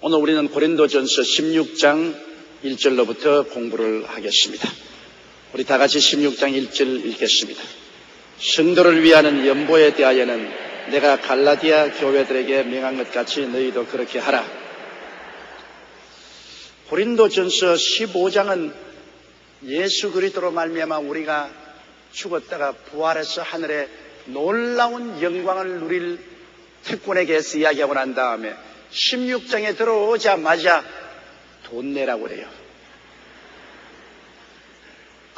오늘 우리는 고린도전서 16장 1절로부터 공부를 하겠습니다. 우리 다 같이 16장 1절 읽겠습니다. 성도를 위하는 연보에 대하여는 내가 갈라디아 교회들에게 명한 것 같이 너희도 그렇게 하라. 고린도전서 15장은 예수 그리스도로 말미암아 우리가 죽었다가 부활해서 하늘에 놀라운 영광을 누릴 특권에 대해서 이야기하고 난 다음에 16장에 들어오자마자 돈 내라고 그래요.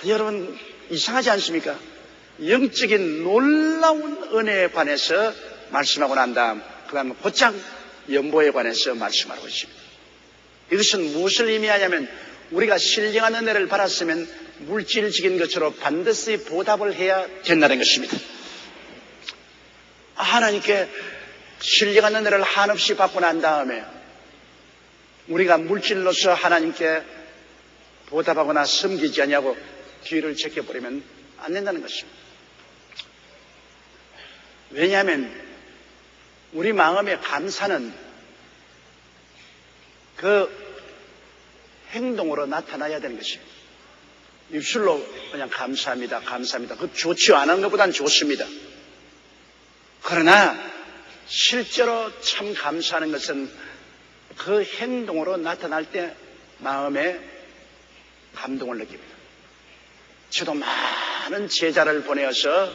여러분 이상하지 않습니까? 영적인 놀라운 은혜에 관해서 말씀하고 난 다음 그 다음에 곧장 연보에 관해서 말씀하고 있습니다. 이것은 무엇을 의미하냐면 우리가 신령한 은혜를 받았으면 물질적인 것으로 반드시 보답을 해야 된다는 것입니다. 하나님께 신령한 은혜를 한없이 받고 난 다음에 우리가 물질로서 하나님께 보답하거나 섬기지 않냐고 뒤를 제껴버리면 안 된다는 것입니다. 왜냐하면 우리 마음의 감사는 그 행동으로 나타나야 되는 것입니다. 입술로 그냥 감사합니다, 감사합니다. 그 좋지요. 안 한 것보단 좋습니다. 그러나 실제로 참 감사하는 것은 그 행동으로 나타날 때 마음에 감동을 느낍니다. 저도 많은 제자를 보내어서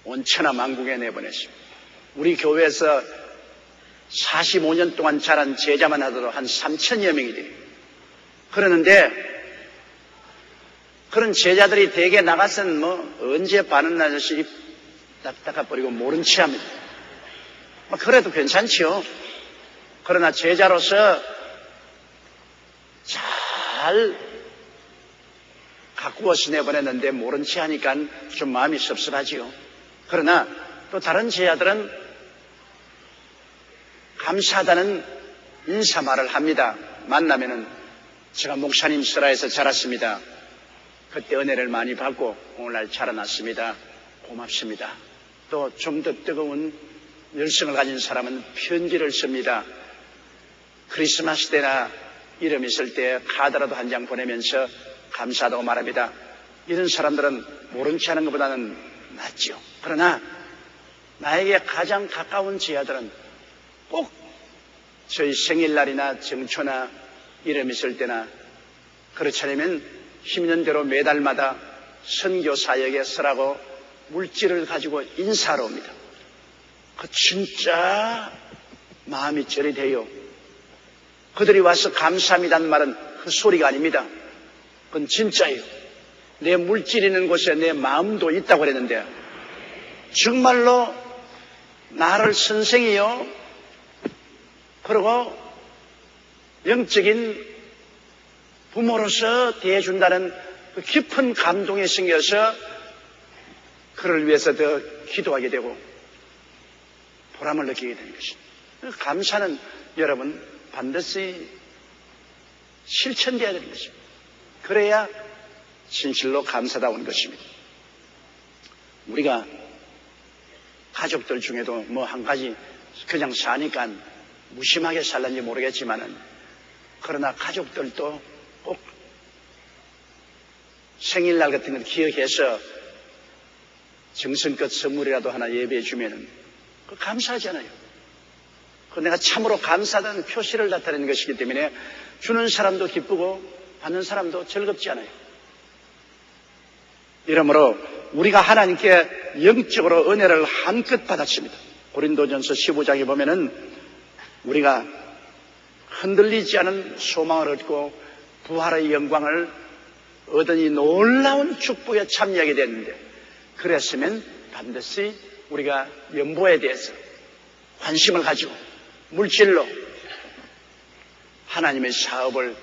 온 천하 만국에 내보냈습니다. 우리 교회에서 45년 동안 자란 제자만 하더라도 한 3천여 명이 돼요. 그러는데 그런 제자들이 대개 나가서는 언제 반은 아저씨 입 닦아버리고 모른 체 합니다. 그래도 괜찮지요. 그러나 제자로서 잘 가꾸어서 내보냈는데 모른 체 하니까 좀 마음이 섭섭하지요. 그러나 또 다른 제자들은 감사하다는 인사말을 합니다. 만나면은 제가 목사님 설화에서 자랐습니다. 그때 은혜를 많이 받고 오늘날 자라났습니다. 고맙습니다. 또 좀 더 뜨거운 열성을 가진 사람은 편지를 씁니다. 크리스마스 때나 이름 있을 때 카드라도 한 장 보내면서 감사하다고 말합니다. 이런 사람들은 모른 체 하는 것보다는 낫죠. 그러나 나에게 가장 가까운 제자들은 꼭 저희 생일날이나 정초나 이름 있을 때나 그렇지 않으면 힘있는 대로 매달마다 선교 사역에 서라고 물질을 가지고 인사하러 옵니다. 그 진짜 마음이 절이 돼요. 그들이 와서 감사합니다는 말은 헛소리가 아닙니다. 그건 진짜예요. 내 물질 있는 곳에 내 마음도 있다고 그랬는데 정말로 나를 선생이요. 그리고 영적인 부모로서 대해준다는 그 깊은 감동이 생겨서 그를 위해서 더 기도하게 되고 보람을 느끼게 되는 것입니다. 감사는 여러분 반드시 실천되어야 되는 것입니다. 그래야 진실로 감사다운 것입니다. 우리가 가족들 중에도 한 가지 그냥 사니까 무심하게 살는지 모르겠지만은 그러나 가족들도 꼭 생일날 같은 걸 기억해서 정성껏 선물이라도 하나 예배해 주면은 그 감사하잖아요. 그 내가 참으로 감사하다는 표시를 나타내는 것이기 때문에 주는 사람도 기쁘고 받는 사람도 즐겁지 않아요. 이러므로 우리가 하나님께 영적으로 은혜를 한껏 받았습니다. 고린도전서 15장에 보면은 우리가 흔들리지 않은 소망을 얻고 부활의 영광을 얻으니 놀라운 축복에 참여하게 됐는데 그랬으면 반드시 우리가 연보에 대해서 관심을 가지고 물질로 하나님의 사업을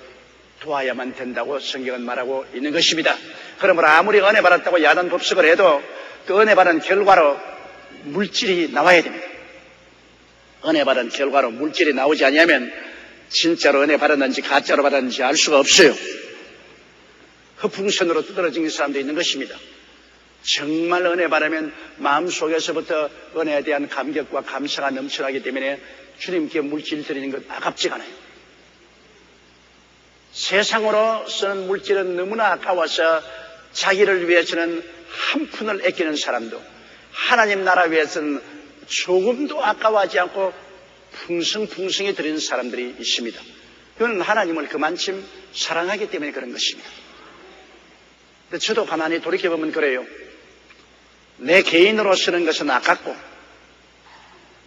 도와야만 된다고 성경은 말하고 있는 것입니다. 그러므로 아무리 은혜 받았다고 야단 법석을 해도 그 은혜 받은 결과로 물질이 나와야 됩니다. 은혜 받은 결과로 물질이 나오지 않으면 진짜로 은혜 받았는지 가짜로 받았는지 알 수가 없어요. 허풍선으로 두드러진 사람도 있는 것입니다. 정말 은혜 바라면 마음속에서부터 은혜에 대한 감격과 감사가 넘쳐나기 때문에 주님께 물질 드리는 것 아깝지가 않아요. 세상으로 쓰는 물질은 너무나 아까워서 자기를 위해서는 한 푼을 아끼는 사람도, 하나님 나라 위해서는 조금도 아까워하지 않고 풍성풍성히 드리는 사람들이 있습니다. 그건 하나님을 그만큼 사랑하기 때문에 그런 것입니다. 근데 저도 가만히 돌이켜보면 그래요. 내 개인으로 쓰는 것은 아깝고,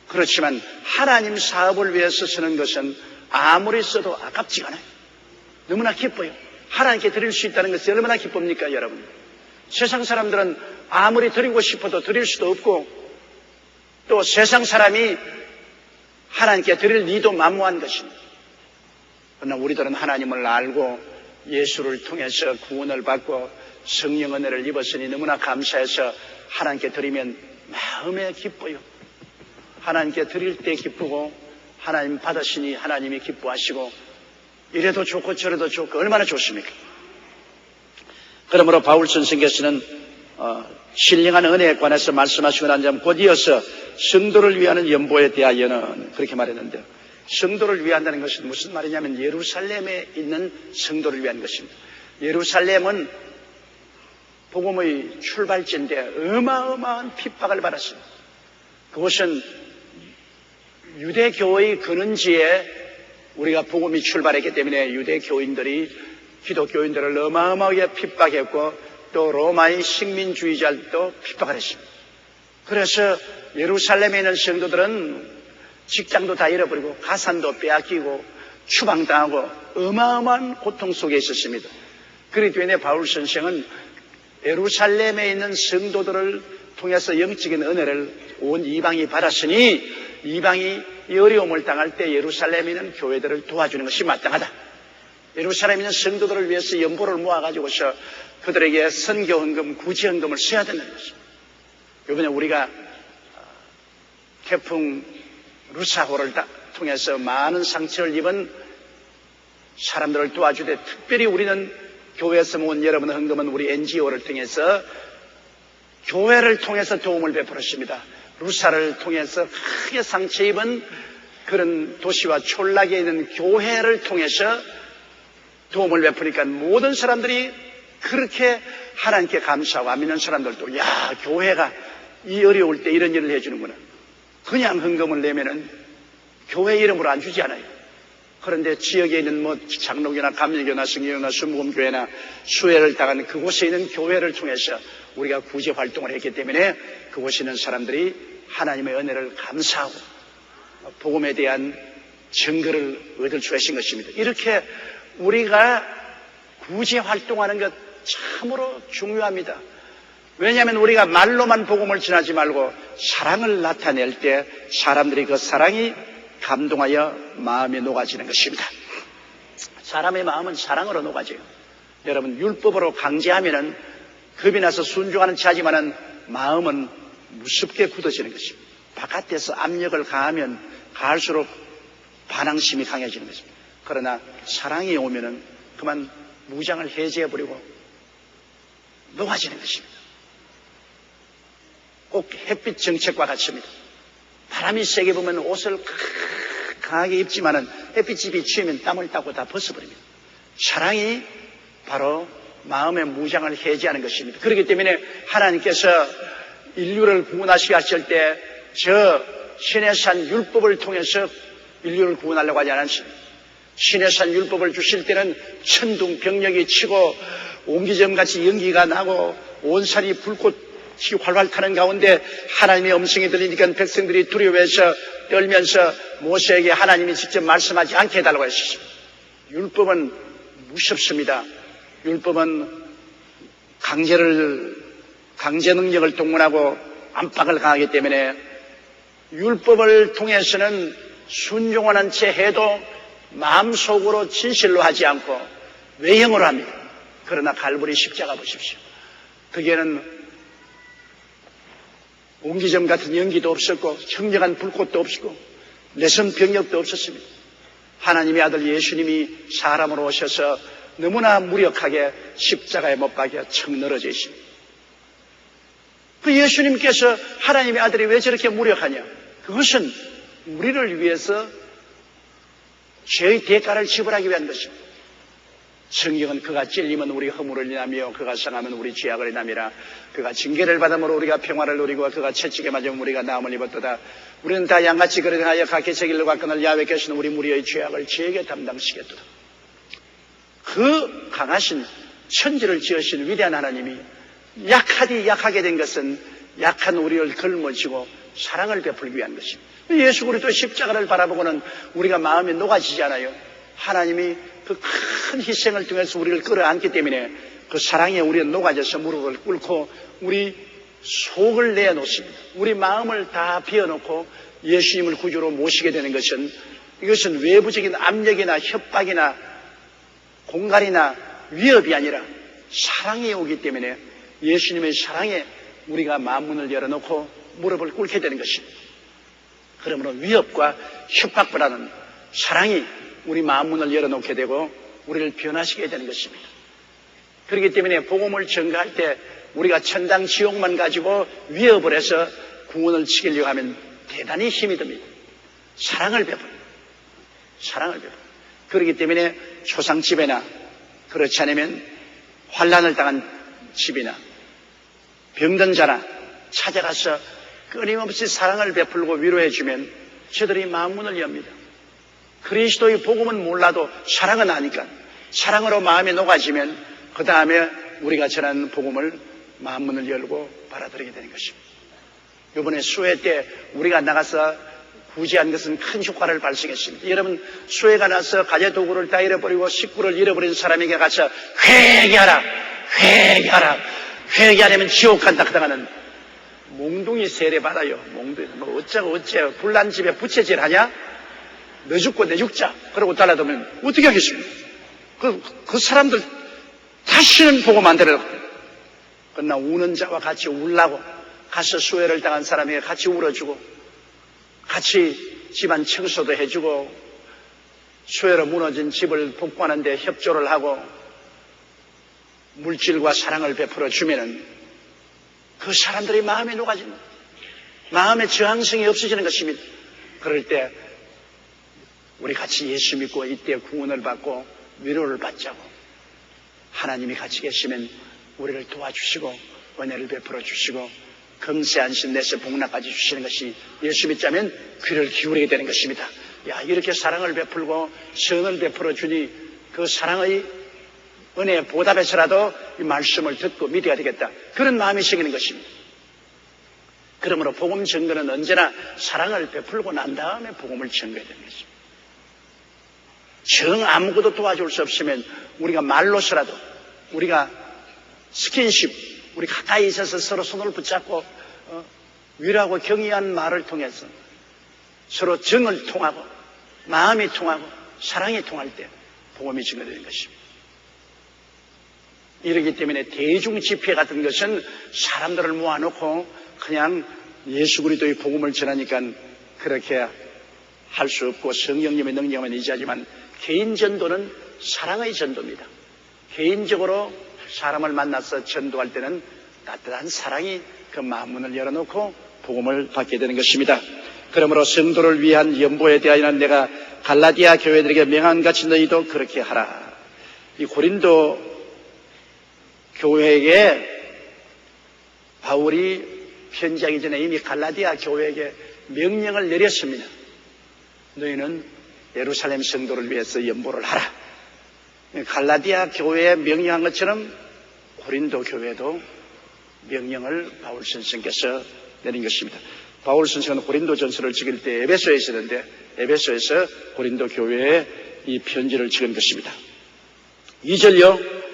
그렇지만 하나님 사업을 위해서 쓰는 것은 아무리 써도 아깝지가 않아요. 너무나 기뻐요. 하나님께 드릴 수 있다는 것이 얼마나 기쁩니까, 여러분? 세상 사람들은 아무리 드리고 싶어도 드릴 수도 없고, 또 세상 사람이 하나님께 드릴 리도 만무한 것입니다. 그러나 우리들은 하나님을 알고 예수를 통해서 구원을 받고 성령 은혜를 입었으니 너무나 감사해서 하나님께 드리면 마음에 기뻐요. 하나님께 드릴 때 기쁘고, 하나님 받으시니 하나님이 기뻐하시고, 이래도 좋고 저래도 좋고 얼마나 좋습니까? 그러므로 바울 선생께서는 신령한 은혜에 관해서 말씀하시고 난 다음 곧 이어서 성도를 위하는 연보에 대하여는 그렇게 말했는데요. 성도를 위한다는 것은 무슨 말이냐면 예루살렘에 있는 성도를 위한 것입니다. 예루살렘은 복음의 출발지인데 어마어마한 핍박을 받았습니다. 그것은 유대교의 근원지에 우리가 복음이 출발했기 때문에 유대교인들이 기독교인들을 어마어마하게 핍박했고 또 로마의 식민주의자들도 핍박을 했습니다. 그래서 예루살렘에 있는 성도들은 직장도 다 잃어버리고 가산도 빼앗기고 추방당하고 어마어마한 고통 속에 있었습니다. 그렇기 때문에 바울 선생은 예루살렘에 있는 성도들을 통해서 영적인 은혜를 온 이방이 받았으니 이방이 이 어려움을 당할 때 예루살렘에 있는 교회들을 도와주는 것이 마땅하다. 예루살렘에 있는 성도들을 위해서 연보를 모아가지고서 그들에게 선교헌금, 구제헌금을 써야 되는 것입니다. 이번에 우리가 태풍 루사호를 통해서 많은 상처를 입은 사람들을 도와주되 특별히 우리는 교회에서 모은 여러분 헌금은 우리 NGO를 통해서 교회를 통해서 도움을 베풀었습니다. 루사를 통해서 크게 상처 입은 그런 도시와 촌락에 있는 교회를 통해서 도움을 베푸니까 모든 사람들이 그렇게 하나님께 감사하고 안 믿는 사람들도 야, 교회가 이 어려울 때 이런 일을 해주는구나. 그냥 헌금을 내면은 교회 이름으로 안 주지 않아요. 그런데 지역에 있는 뭐 장로교나 감리교나 성경교나 순복음교회나 수혜를 당한 그곳에 있는 교회를 통해서 우리가 구제 활동을 했기 때문에 그곳에 있는 사람들이 하나님의 은혜를 감사하고 복음에 대한 증거를 얻을 수가 있는 것입니다. 이렇게 우리가 구제 활동하는 것 참으로 중요합니다. 왜냐하면 우리가 말로만 복음을 전하지 말고 사랑을 나타낼 때 사람들이 그 사랑이 감동하여 마음이 녹아지는 것입니다. 사람의 마음은 사랑으로 녹아져요. 여러분, 율법으로 강제하면은 겁이 나서 순종하는 체 하지만은 마음은 무섭게 굳어지는 것입니다. 바깥에서 압력을 가하면 가할수록 반항심이 강해지는 것입니다. 그러나 사랑이 오면은 그만 무장을 해제해버리고 녹아지는 것입니다. 꼭 햇빛 정책과 같습니다. 바람이 세게 부면 옷을 강하게 입지만은 햇빛이 비추면 땀을 닦고 다 벗어버립니다. 사랑이 바로 마음의 무장을 해제하는 것입니다. 그렇기 때문에 하나님께서 인류를 구원하시게 하실 때 저 신의 산 율법을 통해서 인류를 구원하려고 하지 않았습니다. 신의 산 율법을 주실 때는 천둥 병력이 치고 옹기점같이 연기가 나고 온산이 불꽃이 활활 타는 가운데 하나님의 음성이 들리니까 백성들이 두려워해서 떨면서 모세에게 하나님이 직접 말씀하지 않게 해달라고 했습니다. 율법은 무섭습니다. 율법은 강제 능력을 동원하고 압박을 강하기 때문에 율법을 통해서는 순종하는 채 해도 마음속으로 진실로 하지 않고 외형으로 합니다. 그러나 갈보리 십자가 보십시오. 거기에는 옹기점 같은 연기도 없었고 청정한 불꽃도 없었고 내선 병력도 없었습니다. 하나님의 아들 예수님이 사람으로 오셔서 너무나 무력하게 십자가에 못 박혀 척 늘어져 있습니다. 그 예수님께서 하나님의 아들이 왜 저렇게 무력하냐? 그것은 우리를 위해서 죄의 대가를 지불하기 위한 것입니다. 성경은 그가 찔리면 우리 허물을 인하며 그가 상하면 우리 죄악을 인함이라. 그가 징계를 받음으로 우리가 평화를 누리고 그가 채찍에 맞으면 우리가 나음을 입었도다. 우리는 다 양같이 그릇하여 각기 제 길로 갔거늘 야훼께서는 우리 무리의 죄악을 저에게 담당시켰도다. 그 강하신 천지를 지으신 위대한 하나님이 약하디 약하게 된 것은 약한 우리를 걸머쥐고 사랑을 베풀기 위한 것입니다. 예수 그리스도 십자가를 바라보고는 우리가 마음이 녹아지지 않아요. 하나님이 그 큰 희생을 통해서 우리를 끌어안기 때문에 그 사랑에 우리는 녹아져서 무릎을 꿇고 우리 속을 내놓습니다. 우리 마음을 다 비워놓고 예수님을 구주로 모시게 되는 것은 이것은 외부적인 압력이나 협박이나 공갈이나 위협이 아니라 사랑이 오기 때문에 예수님의 사랑에 우리가 마음문을 열어놓고 무릎을 꿇게 되는 것입니다. 그러므로 위협과 협박보다는 사랑이 우리 마음문을 열어놓게 되고 우리를 변화시키게 되는 것입니다. 그렇기 때문에 복음을 전가할 때 우리가 천당 지옥만 가지고 위협을 해서 구원을 지키려고 하면 대단히 힘이 듭니다. 사랑을 베풀어요. 사랑을 베풀어요. 그렇기 때문에 초상집에나 그렇지 않으면 환난을 당한 집이나 병든 자나 찾아가서 끊임없이 사랑을 베풀고 위로해주면 저들이 마음문을 엽니다. 그리스도의 복음은 몰라도 사랑은 아니까 사랑으로 마음이 녹아지면 그 다음에 우리가 전하는 복음을 마음문을 열고 받아들이게 되는 것입니다. 이번에 수회 때 우리가 나가서 구제한 것은 큰 효과를 발생했습니다. 여러분 수회가 나서 가재도구를 다 잃어버리고 식구를 잃어버린 사람에게 가서 회개하라 회개하라 회개하려면 지옥 간다 그러다가는 몽둥이 세례 받아요. 몽둥이 뭐 어쩌고 불난 집에 부채질 하냐? 너 죽고 내 죽자 그러고 달라두면 어떻게 하겠습니까? 그 사람들 다시는 복음 안 들으라고. 그러나 우는 자와 같이 울라고 가서 수혜를 당한 사람에게 같이 울어주고 같이 집안 청소도 해주고 수혜로 무너진 집을 복구하는데 협조를 하고 물질과 사랑을 베풀어 주면은 그 사람들이 마음이 녹아집니다. 마음의 저항성이 없어지는 것입니다. 그럴 때 우리 같이 예수 믿고 이때 구원을 받고 위로를 받자고 하나님이 같이 계시면 우리를 도와주시고 은혜를 베풀어 주시고 금세한신 내서 복락까지 주시는 것이 예수 믿자면 귀를 기울이게 되는 것입니다. 야, 이렇게 사랑을 베풀고 선을 베풀어 주니 그 사랑의 은혜에 보답해서라도 이 말씀을 듣고 믿어야 되겠다. 그런 마음이 생기는 것입니다. 그러므로 복음 전거는 언제나 사랑을 베풀고 난 다음에 복음을 전거해야 되는 것입니다. 정 아무것도 도와줄 수 없으면 우리가 말로서라도 우리가 스킨십 우리 가까이 있어서 서로 손을 붙잡고 위로하고 경의한 말을 통해서 서로 정을 통하고 마음이 통하고 사랑이 통할 때 복음이 증거되는 것입니다. 이러기 때문에 대중 집회 같은 것은 사람들을 모아놓고 그냥 예수 그리스도의 복음을 전하니까 그렇게 할 수 없고 성령님의 능력만 의지하지만 개인 전도는 사랑의 전도입니다. 개인적으로 사람을 만나서 전도할 때는 따뜻한 사랑이 그 마음문을 열어놓고 복음을 받게 되는 것입니다. 그러므로 성도를 위한 연보에 대하여는 내가 갈라디아 교회들에게 명한같이 너희도 그렇게 하라. 이 고린도 교회에게 바울이 편지하기 전에 이미 갈라디아 교회에게 명령을 내렸습니다. 너희는 예루살렘 성도를 위해서 연보를 하라. 갈라디아 교회에 명령한 것처럼 고린도 교회도 명령을 바울 선생께서 내린 것입니다. 바울 선생은 고린도 전서를 찍을 때 에베소에 있었는데 에베소에서 고린도 교회에 이 편지를 찍은 것입니다. 2절요.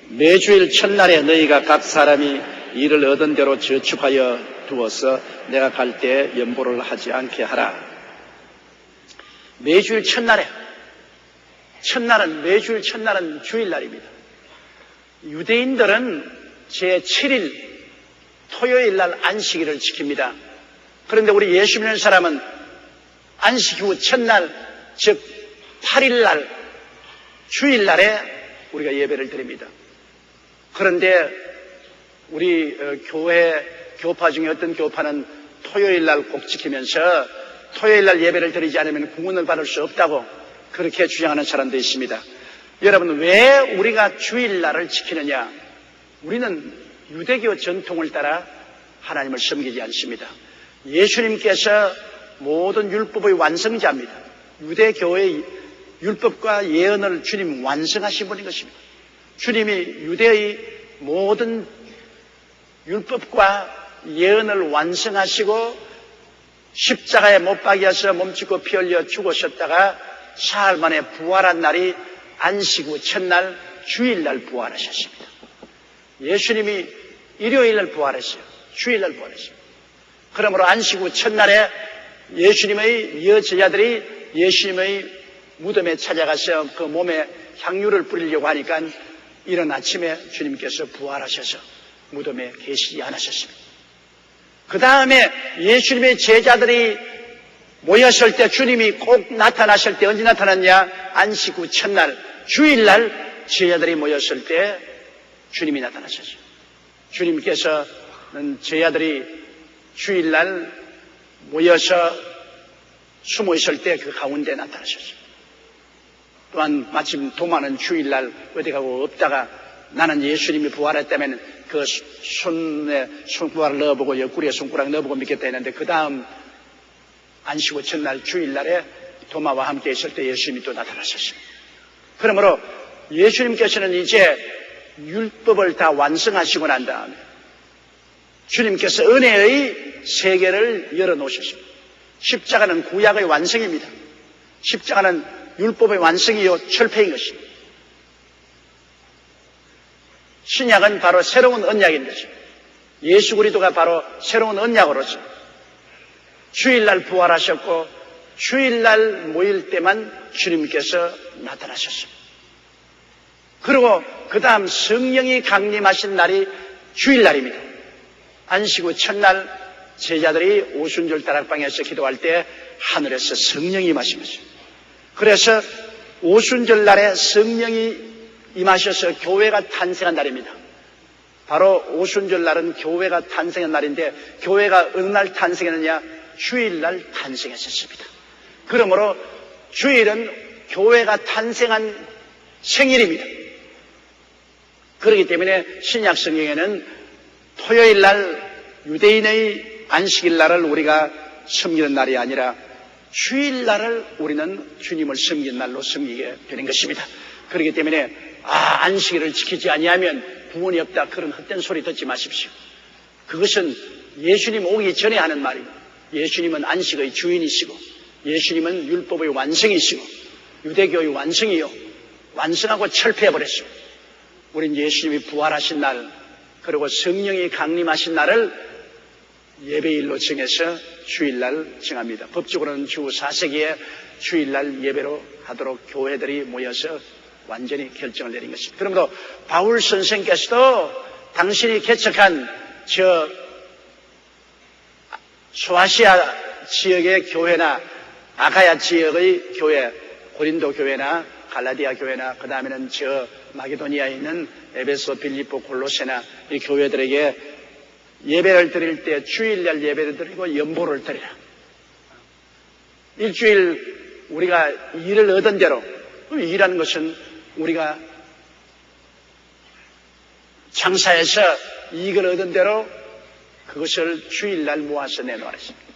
매주일 첫날에 너희가 각 사람이 일을 얻은 대로 저축하여 두어서 내가 갈 때 연보를 하지 않게 하라. 매주일 첫날에 매주일 첫날은 주일날입니다. 유대인들은 제7일 토요일날 안식일을 지킵니다. 그런데 우리 예수 믿는 사람은 안식 후 첫날 즉 8일날 주일날에 우리가 예배를 드립니다. 그런데 우리 교회 교파 중에 어떤 교파는 토요일 날 꼭 지키면서 토요일 날 예배를 드리지 않으면 구원을 받을 수 없다고 그렇게 주장하는 사람도 있습니다. 여러분, 왜 우리가 주일 날을 지키느냐? 우리는 유대교 전통을 따라 하나님을 섬기지 않습니다. 예수님께서 모든 율법의 완성자입니다. 유대교의 율법과 예언을 주님 완성하신 분인 것입니다. 주님이 유대의 모든 율법과 예언을 완성하시고 십자가에 못 박여서 몸짓고 피 흘려 죽으셨다가 사흘 만에 부활한 날이 안식 후 첫날 주일날 부활하셨습니다. 예수님이 일요일날 부활했어요. 주일날 부활했어요. 그러므로 안식 후 첫날에 예수님의 여제자들이 예수님의 무덤에 찾아가서 그 몸에 향유를 뿌리려고 하니까 이른 아침에 주님께서 부활하셔서 무덤에 계시지 않으셨습니다. 그 다음에 예수님의 제자들이 모였을 때 주님이 꼭 나타나실 때 언제 나타났냐? 안식 후 첫날 주일날 제자들이 모였을 때 주님이 나타나셨어요. 주님께서는 제자들이 주일날 모여서 숨어 있을 때 그 가운데 나타나셨어요. 또한 마침 도마는 주일날 어디 가고 없다가 나는 예수님이 부활했다면 그 손에 손가락을 넣어보고 옆구리에 손가락 넣어보고 믿겠다 했는데 그 다음 안식 후 첫날 주일날에 도마와 함께 있을 때 예수님이 또 나타나셨습니다. 그러므로 예수님께서는 이제 율법을 다 완성하시고 난 다음에 주님께서 은혜의 세계를 열어놓으셨습니다. 십자가는 구약의 완성입니다. 십자가는 율법의 완성이요 철폐인 것입니다. 신약은 바로 새로운 언약인 것입니다. 예수 그리스도가 바로 새로운 언약으로서 주일날 부활하셨고 주일날 모일 때만 주님께서 나타나셨습니다. 그리고 그 다음 성령이 강림하신 날이 주일날입니다. 안식 후 첫날 제자들이 오순절 다락방에서 기도할 때 하늘에서 성령이 임하신 것입니다. 그래서 오순절 날에 성령이 임하셔서 교회가 탄생한 날입니다. 바로 오순절 날은 교회가 탄생한 날인데 교회가 어느 날 탄생했느냐? 주일날 탄생했었습니다. 그러므로 주일은 교회가 탄생한 생일입니다. 그렇기 때문에 신약 성경에는 토요일날 유대인의 안식일날을 우리가 섬기는 날이 아니라 주일날을 우리는 주님을 섬기는 날로 섬기게 되는 것입니다. 그렇기 때문에 안식일을 지키지 아니하면 구원이 없다 그런 헛된 소리 듣지 마십시오. 그것은 예수님 오기 전에 하는 말입니다. 예수님은 안식의 주인이시고 예수님은 율법의 완성이시고 유대교의 완성이요 완성하고 철폐해버렸습니다. 우린 예수님이 부활하신 날 그리고 성령이 강림하신 날을 예배일로 정해서 주일날 정합니다. 법적으로는 주 4세기에 주일날 예배로 하도록 교회들이 모여서 완전히 결정을 내린 것입니다. 그러므로 바울 선생께서도 당신이 개척한 소아시아 지역의 교회나 아가야 지역의 교회, 고린도 교회나 갈라디아 교회나 그 다음에는 마게도니아에 있는 에베소, 빌립보, 골로새나 이 교회들에게 예배를 드릴 때 주일날 예배를 드리고 연보를 드리라. 일주일 우리가 일을 얻은 대로, 일하는 것은 우리가 장사해서 이익을 얻은 대로 그것을 주일날 모아서 내놓으라 했습니다.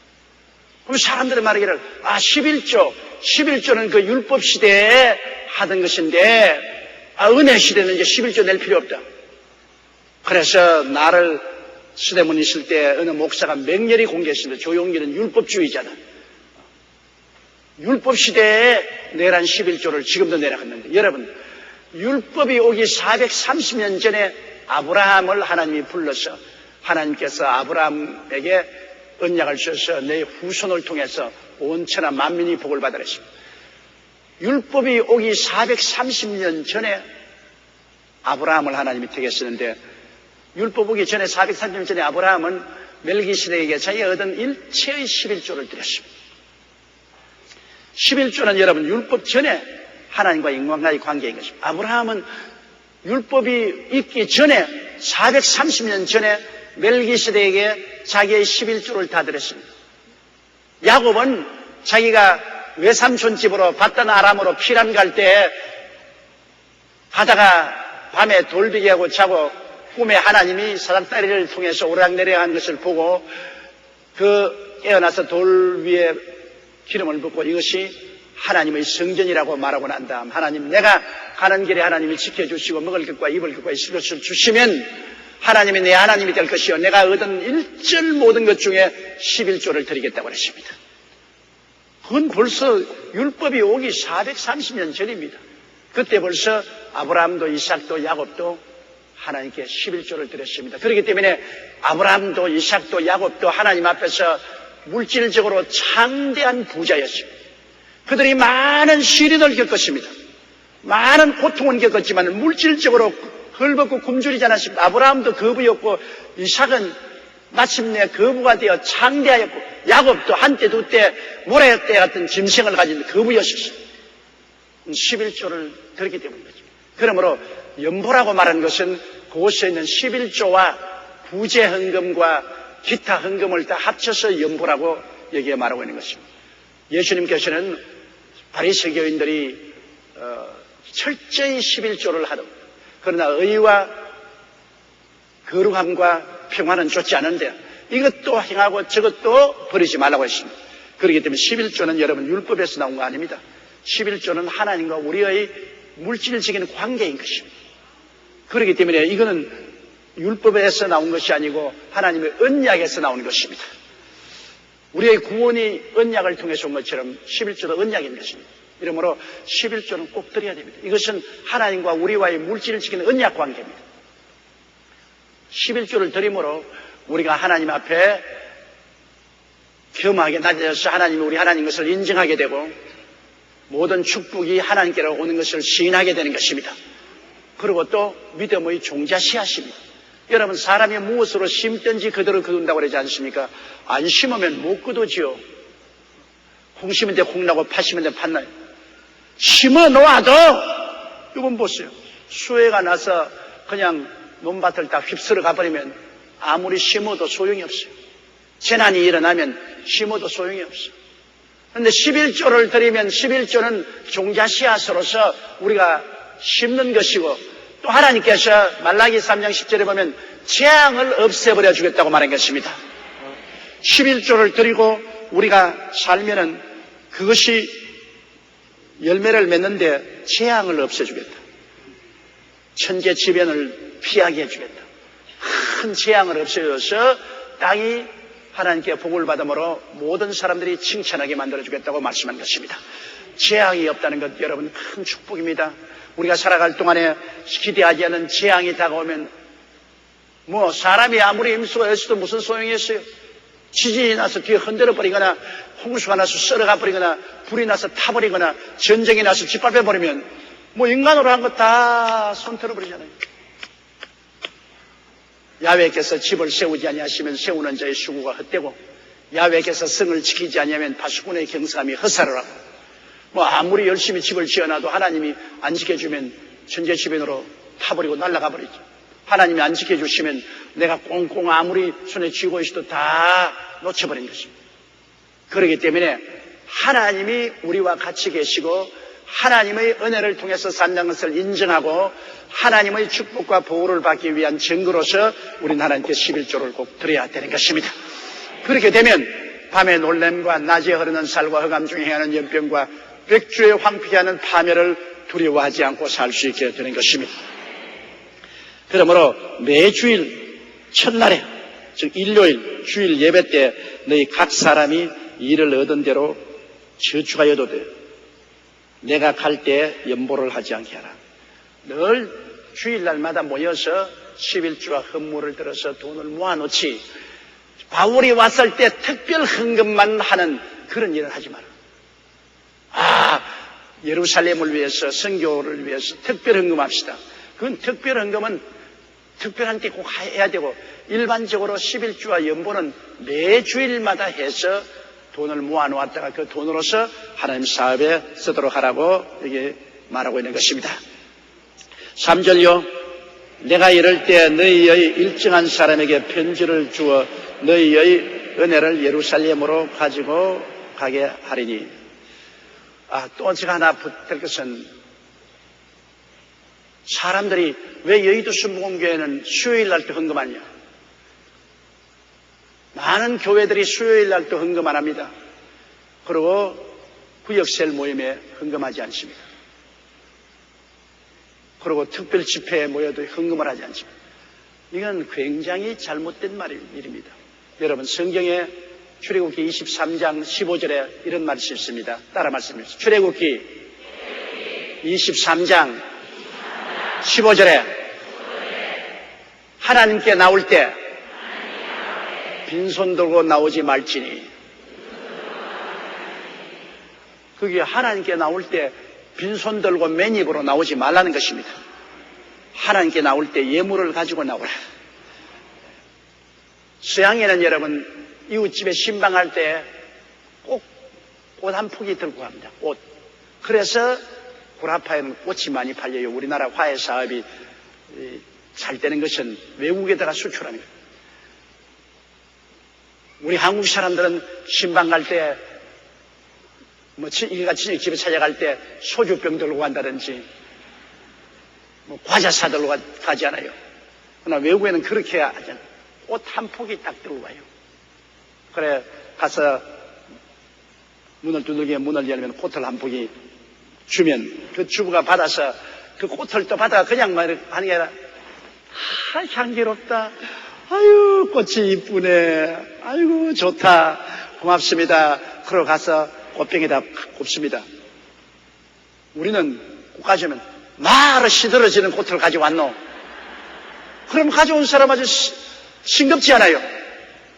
그럼 사람들은 말하기를 11조는 그 율법 시대에 하던 것인데 은혜 시대는 이제 11조 낼 필요 없다. 그래서 나를 서대문에 있을 때 어느 목사가 맹렬히 공개했습니다. 조용기는 율법주의잖아. 율법 시대에 내란 11조를 지금도 내려갔는데 여러분 율법이 오기 430년 전에 아브라함을 하나님이 불러서 하나님께서 아브라함에게 언약을 주셔서 내 후손을 통해서 온 천하 만민이 복을 받으라 했습니다. 율법이 오기 430년 전에 아브라함을 하나님이 택했었는데 율법 오기 전에 430년 전에 아브라함은 멜기세덱에게 자기가 얻은 일체의 11조를 드렸습니다. 11조는 여러분 율법 전에 하나님과 인간과의 관계인 것입니다. 아브라함은 율법이 있기 전에 430년 전에 멜기세덱에게 자기의 11조를 다 드렸습니다. 야곱은 자기가 외삼촌 집으로 바단 아람으로 피란 갈 때 가다가 밤에 돌베개하고 자고 꿈에 하나님이 사닥다리를 통해서 오락내리한 것을 보고 깨어나서 돌 위에 기름을 붓고 이것이 하나님의 성전이라고 말하고 난 다음 하나님 내가 가는 길에 하나님이 지켜주시고 먹을 것과 입을 것과 있을 것을 주시면 하나님이 내 하나님이 될 것이요 내가 얻은 일절 모든 것 중에 11조를 드리겠다고 그랬습니다. 그건 벌써 율법이 오기 430년 전입니다. 그때 벌써 아브라함도 이삭도 야곱도 하나님께 11조를 드렸습니다. 그렇기 때문에 아브라함도 이삭도 야곱도 하나님 앞에서 물질적으로 창대한 부자였습니다. 그들이 많은 시련을 겪었습니다. 많은 고통은 겪었지만 물질적으로 헐벗고 굶주리지 않았습니다. 아브라함도 거부였고 이삭은 마침내 거부가 되어 창대하였고 야곱도 한때 두때 모래떼 같은 짐승을 가진 거부였었습니다. 11조를 드렸기 때문입니다. 그러므로 연보라고 말하는 것은 그곳에 있는 11조와 부재 헌금과 기타 헌금을 다 합쳐서 연보라고 여기에 말하고 있는 것입니다. 예수님께서는 바리새교인들이 철저히 11조를 하던 그러나 의와 거룩함과 평화는 쫓지 않은데 이것도 행하고 저것도 버리지 말라고 했습니다. 그렇기 때문에 11조는 여러분 율법에서 나온 거 아닙니다. 11조는 하나님과 우리의 물질적인 관계인 것입니다. 그렇기 때문에 이거는 율법에서 나온 것이 아니고 하나님의 언약에서 나온 것입니다. 우리의 구원이 언약을 통해서 온 것처럼 11조도 언약인 것입니다. 이러므로 11조는 꼭 드려야 됩니다. 이것은 하나님과 우리와의 물질적인 언약 관계입니다. 11조를 드림으로 우리가 하나님 앞에 겸하게 낮아져서 하나님이 우리 하나님 것을 인정하게 되고 모든 축복이 하나님께로 오는 것을 시인하게 되는 것입니다. 그리고 또 믿음의 종자씨앗입니다. 여러분 사람이 무엇으로 심든지 그대로 거둔다고 그러지 않습니까? 안 심으면 못 거두지요. 콩 심은 데 콩 나고 팥 심은 데 팥 나요. 심어 놓아도 이건 보세요. 수해가 나서 그냥 논밭을 다 휩쓸어 가버리면 아무리 심어도 소용이 없어요. 재난이 일어나면 심어도 소용이 없어요. 그런데 11조를 드리면 11조는 종자씨앗으로서 우리가 심는 것이고 또 하나님께서 말라기 3장 10절에 보면 재앙을 없애버려 주겠다고 말한 것입니다. 11조를 드리고 우리가 살면은 그것이 열매를 맺는데 재앙을 없애주겠다. 천재지변을 피하게 해주겠다. 큰 재앙을 없애줘서 땅이 하나님께 복을 받음으로 모든 사람들이 칭찬하게 만들어주겠다고 말씀한 것입니다. 재앙이 없다는 것 여러분 큰 축복입니다. 우리가 살아갈 동안에 기대하지 않은 재앙이 다가오면 사람이 아무리 힘쓰고 애써도 무슨 소용이 있어요. 지진이 나서 뒤에 흔들어 버리거나 홍수가 나서 썰어가 버리거나 불이 나서 타버리거나 전쟁이 나서 짓밟혀 버리면 인간으로 한 것 다 손틀어 버리잖아요. 야훼께서 집을 세우지 아니하시면 세우는 자의 수고가 헛되고 야훼께서 성을 지키지 아니하면 파수꾼의 경성함이 헛살을 하고 아무리 열심히 집을 지어놔도 하나님이 안 지켜주면 천재지변으로 타버리고 날아가 버리죠. 하나님이 안 지켜주시면 내가 꽁꽁 아무리 손에 쥐고 있어도 다 놓쳐버린 것입니다. 그렇기 때문에 하나님이 우리와 같이 계시고 하나님의 은혜를 통해서 산다는 것을 인정하고 하나님의 축복과 보호를 받기 위한 증거로서 우리는 하나님께 11조를 꼭 드려야 되는 것입니다. 그렇게 되면 밤의 놀램과 낮에 흐르는 살과 흑암 중에 행하는 연병과 백주에 황폐케 하는 파멸을 두려워하지 않고 살 수 있게 되는 것입니다. 그러므로 매주일 첫날에 즉 일요일 주일 예배 때 너희 각 사람이 일을 얻은 대로 저축하여도 돼. 내가 갈 때 연보를 하지 않게 하라. 늘 주일날마다 모여서 11조와 헌물을 들어서 돈을 모아놓지 바울이 왔을 때 특별 헌금만 하는 그런 일을 하지 마라. 예루살렘을 위해서 선교를 위해서 특별 헌금합시다. 그건 특별 헌금은 특별한 때 꼭 해야 되고 일반적으로 11조와 연보는 매주일마다 해서 돈을 모아놓았다가 그 돈으로서 하나님 사업에 쓰도록 하라고 여기 말하고 있는 것입니다. 3절요. 내가 이럴 때 너희의 일정한 사람에게 편지를 주어 너희의 은혜를 예루살렘으로 가지고 가게 하리니. 또 제가 하나 붙들 것은 사람들이 왜 여의도 순복음교회는 수요일 날도 헌금 하냐? 많은 교회들이 수요일 날도 헌금 안 합니다. 그리고 구역셀 모임에 헌금하지 않습니다. 그리고 특별 집회에 모여도 헌금을 하지 않습니다. 이건 굉장히 잘못된 일입니다. 여러분, 성경에 출애굽기 23장 15절에 이런 말씀이 있습니다. 따라 말씀해주세요. 출애굽기 23장 15절에 하나님께 나올 때 빈손 들고 나오지 말지니. 그게 하나님께 나올 때 빈손 들고 맨입으로 나오지 말라는 것입니다. 하나님께 나올 때 예물을 가지고 나오라. 서양에는 여러분 이웃집에 신방할 때 꼭 꽃 한 포기 들고 갑니다. 꽃. 그래서 구라파에는 꽃이 많이 팔려요. 우리나라 화훼 사업이 잘 되는 것은 외국에다가 수출하는 거예요. 우리 한국 사람들은 신방 갈 때 일가 친척 집에 찾아갈 때 소주병 들고 간다든지 과자 사들고 가지 않아요. 그러나 외국에는 그렇게 하잖아요. 옷 한 폭이 딱 들고 가요. 그래 가서 문을 두들겨 문을 열면 꽃을 한 폭이 주면 그 주부가 받아서 그 꽃을 또 받아 그냥 하는 게 아니라 향기롭다. 아유 꽃이 이쁘네. 아이고 좋다. 고맙습니다. 그러고 가서 꽃병에다 꼽습니다. 우리는 꽃 가져오면 마루 시들어지는 꽃을 가져왔노. 그럼 가져온 사람 아주 싱겁지 않아요.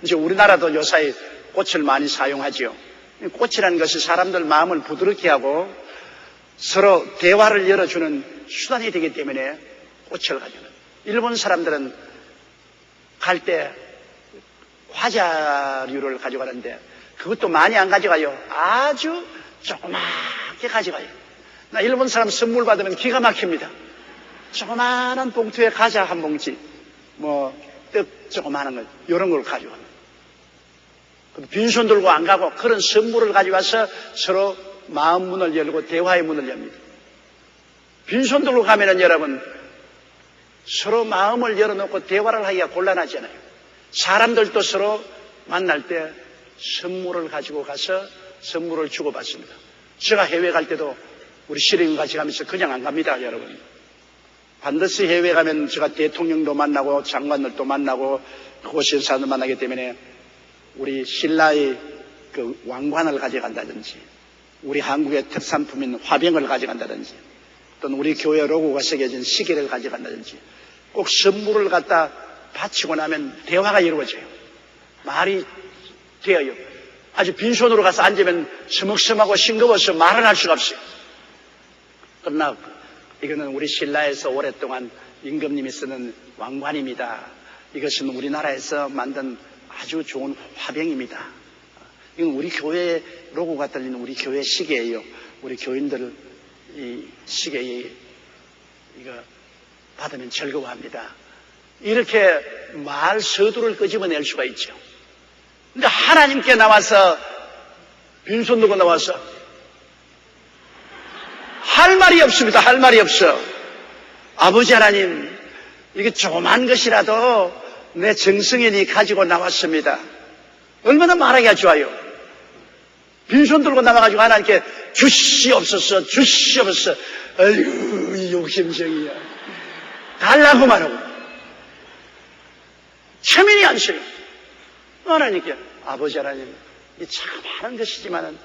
이제 우리나라도 요사이 꽃을 많이 사용하지요. 꽃이라는 것이 사람들 마음을 부드럽게 하고 서로 대화를 열어주는 수단이 되기 때문에 꽃을 가져오는. 일본 사람들은 갈 때 화자류를 가져가는데 그것도 많이 안 가져가요. 아주 조그맣게 가져가요. 나 일본 사람 선물 받으면 기가 막힙니다. 조그마한 봉투에 과자 한 봉지, 떡 조그마한 거, 이런 걸 가져갑니다. 빈손 들고 안 가고 그런 선물을 가져와서 서로 마음 문을 열고 대화의 문을 엽니다. 빈손 들고 가면은 여러분, 서로 마음을 열어놓고 대화를 하기가 곤란하잖아요. 사람들도 서로 만날 때 선물을 가지고 가서 선물을 주고받습니다. 제가 해외 갈 때도 우리 실행과 같이 가면서 그냥 안 갑니다, 여러분. 반드시 해외 가면 제가 대통령도 만나고 장관들도 만나고 그곳에서 사람들 만나기 때문에 우리 신라의 그 왕관을 가져간다든지 우리 한국의 특산품인 화병을 가져간다든지 또는 우리 교회 로고가 새겨진 시계를 가져간다든지 꼭 선물을 갖다 바치고 나면 대화가 이루어져요. 말이 되어요. 아주 빈손으로 가서 앉으면 서먹서먹하고 싱거워서 말을 할 수가 없어요. 그러나 이거는 우리 신라에서 오랫동안 임금님이 쓰는 왕관입니다. 이것은 우리나라에서 만든 아주 좋은 화병입니다. 이건 우리 교회 로고가 달리는 우리 교회 시계예요. 우리 교인들 이 시계에 이거 받으면 즐거워합니다. 이렇게 말 서두를 끄집어낼 수가 있죠. 근데 하나님께 나와서 빈손 들고 나와서 할 말이 없습니다. 할 말이 없어. 아버지 하나님, 이게 조그만 것이라도 내 정성인이 가지고 나왔습니다. 얼마나 말하기가 좋아요. 빈손 들고 나와가지고 하나님께 주시옵소서, 주시옵소서. 아이고, 이 욕심쟁이야. 달라고 말하고. 체면이 안 싫어. 하나님께, 아버지 하나님, 이 참 많은 것이지만은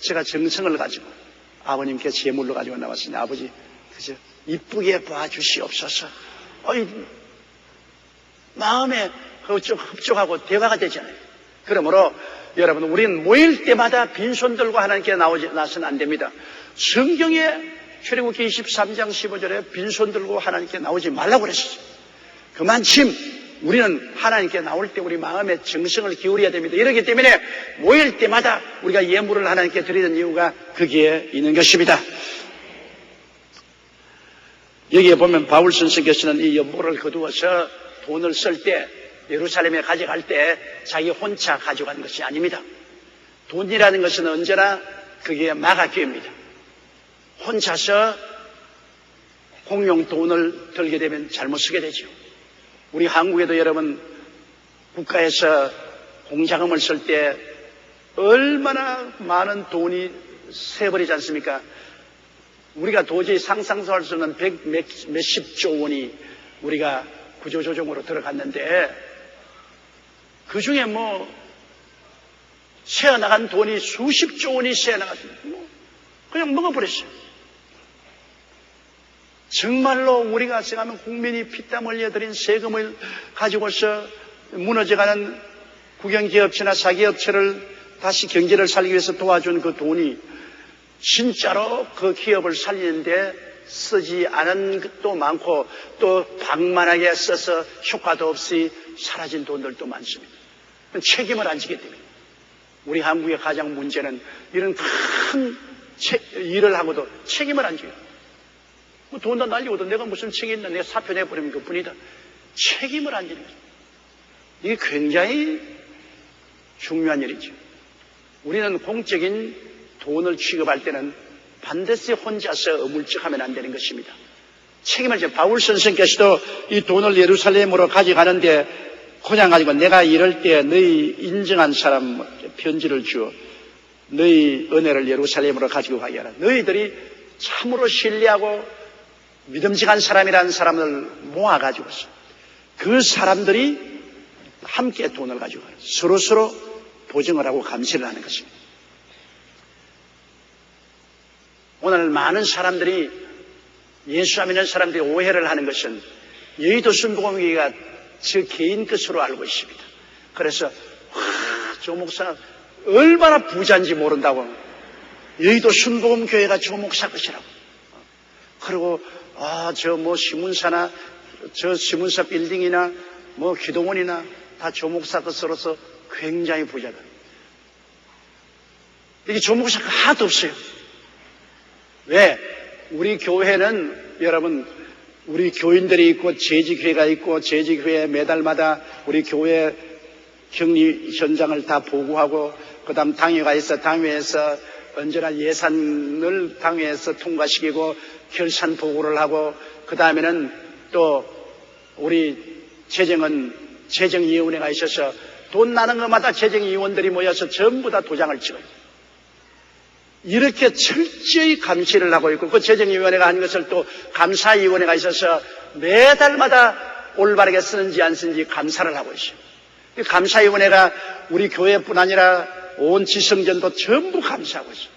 제가 정성을 가지고 아버님께 제물로 가지고 나왔으니 아버지, 그저 이쁘게 봐주시옵소서. 마음에 흡족하고 대화가 되잖아요. 그러므로 여러분, 우리는 모일 때마다 빈손 들고 하나님께 나서는 안 됩니다. 성경에 출애굽기 23장 15절에 빈손 들고 하나님께 나오지 말라고 그랬어요. 그만큼 우리는 하나님께 나올 때 우리 마음에 정성을 기울여야 됩니다. 이렇기 때문에 모일 때마다 우리가 예물을 하나님께 드리는 이유가 거기에 있는 것입니다. 여기에 보면 바울 선생께서는 이 연보를 거두어서 돈을 쓸 때, 예루살렘에 가져갈 때 자기 혼자 가져간 것이 아닙니다. 돈이라는 것은 언제나 그게 마가귀입니다. 혼자서 공용 돈을 들게 되면 잘못 쓰게 되죠. 우리 한국에도 여러분 국가에서 공자금을 쓸 때 얼마나 많은 돈이 새버리지 않습니까? 우리가 도저히 상상도 할 수 없는 몇십조 원이 우리가 구조조정으로 들어갔는데 그 중에 새어나간 돈이 수십조 원이 새어나갔습니다. 그냥 먹어버렸어요. 정말로 우리가 생각하면 국민이 피땀 흘려들인 세금을 가지고서 무너져가는 국영기업체나 사기업체를 다시 경제를 살리기 위해서 도와준 그 돈이 진짜로 그 기업을 살리는데 쓰지 않은 것도 많고 또 방만하게 써서 효과도 없이 사라진 돈들도 많습니다. 책임을 안 지기 때문에 우리 한국의 가장 문제는 이런 큰 일을 하고도 책임을 안 져요. 돈도 날리고도 내가 무슨 책임이 있나, 내가 사표 내버리면 그뿐이다. 책임을 안 지는 거죠. 이게 굉장히 중요한 일이죠. 우리는 공적인 돈을 취급할 때는 반드시 혼자서 어물쩍하면 안 되는 것입니다. 책임을 져. 바울 선생께서도 이 돈을 예루살렘으로 가져가는데 그냥 가지고 내가 이럴 때 너희 인정한 사람 편지를 주어 너희 은혜를 예루살렘으로 가지고 가게 하라. 너희들이 참으로 신뢰하고 믿음직한 사람이라는 사람을 모아가지고서 그 사람들이 함께 돈을 가지고 가라. 서로서로 보증을 하고 감시를 하는 것입니다. 오늘 많은 사람들이 예수 믿는 사람들이 오해를 하는 것은 여의도 순복음교회가 저 개인 것으로 알고 있습니다. 그래서 조 목사 얼마나 부자인지 모른다고 여의도 순복음교회가 조 목사 것이라고 그리고 저 신문사나 저 신문사 빌딩이나 기도원이나 다 조 목사 것으로서 굉장히 부자다. 이게 조 목사가 하나도 없어요. 왜? 우리 교회는 여러분 우리 교인들이 있고 재직회가 있고 재직회에 매달마다 우리 교회 격리 현장을 다 보고하고 그다음 당회가 있어 당회에서 언제나 예산을 당회에서 통과시키고 결산 보고를 하고 그다음에는 또 우리 재정위원회가 있어서 돈 나는 것마다 재정위원들이 모여서 전부 다 도장을 찍어요. 이렇게 철저히 감시를 하고 있고 그 재정위원회가 한 것을 또 감사위원회가 있어서 매달마다 올바르게 쓰는지 안 쓰는지 감사를 하고 있어요. 감사위원회가 우리 교회뿐 아니라 온 지성전도 전부 감사하고 있어요.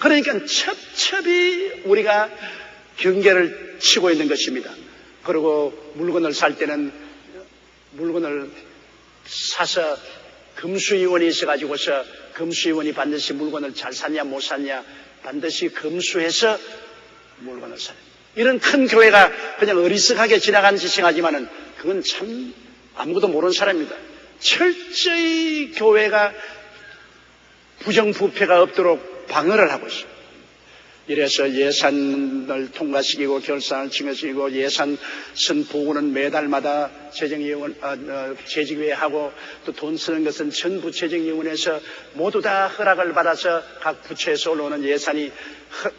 그러니까 첩첩이 우리가 경계를 치고 있는 것입니다. 그리고 물건을 살 때는 물건을 사서 금수위원이 있어가지고서 금수위원이 반드시 물건을 잘 샀냐 못 샀냐 반드시 검수해서 물건을 사요. 이런 큰 교회가 그냥 어리석하게 지나간 짓 생각하지만은 그건 참 아무것도 모르는 사람입니다. 철저히 교회가 부정부패가 없도록 방어를 하고 있어요. 이래서 예산을 통과시키고 결산을 증여시키고 예산 쓴 보고는 매달마다 재정위원회 하고 또 돈 쓰는 것은 전부 재정위원회에서 모두 다 허락을 받아서 각 부처에서 올라오는 예산이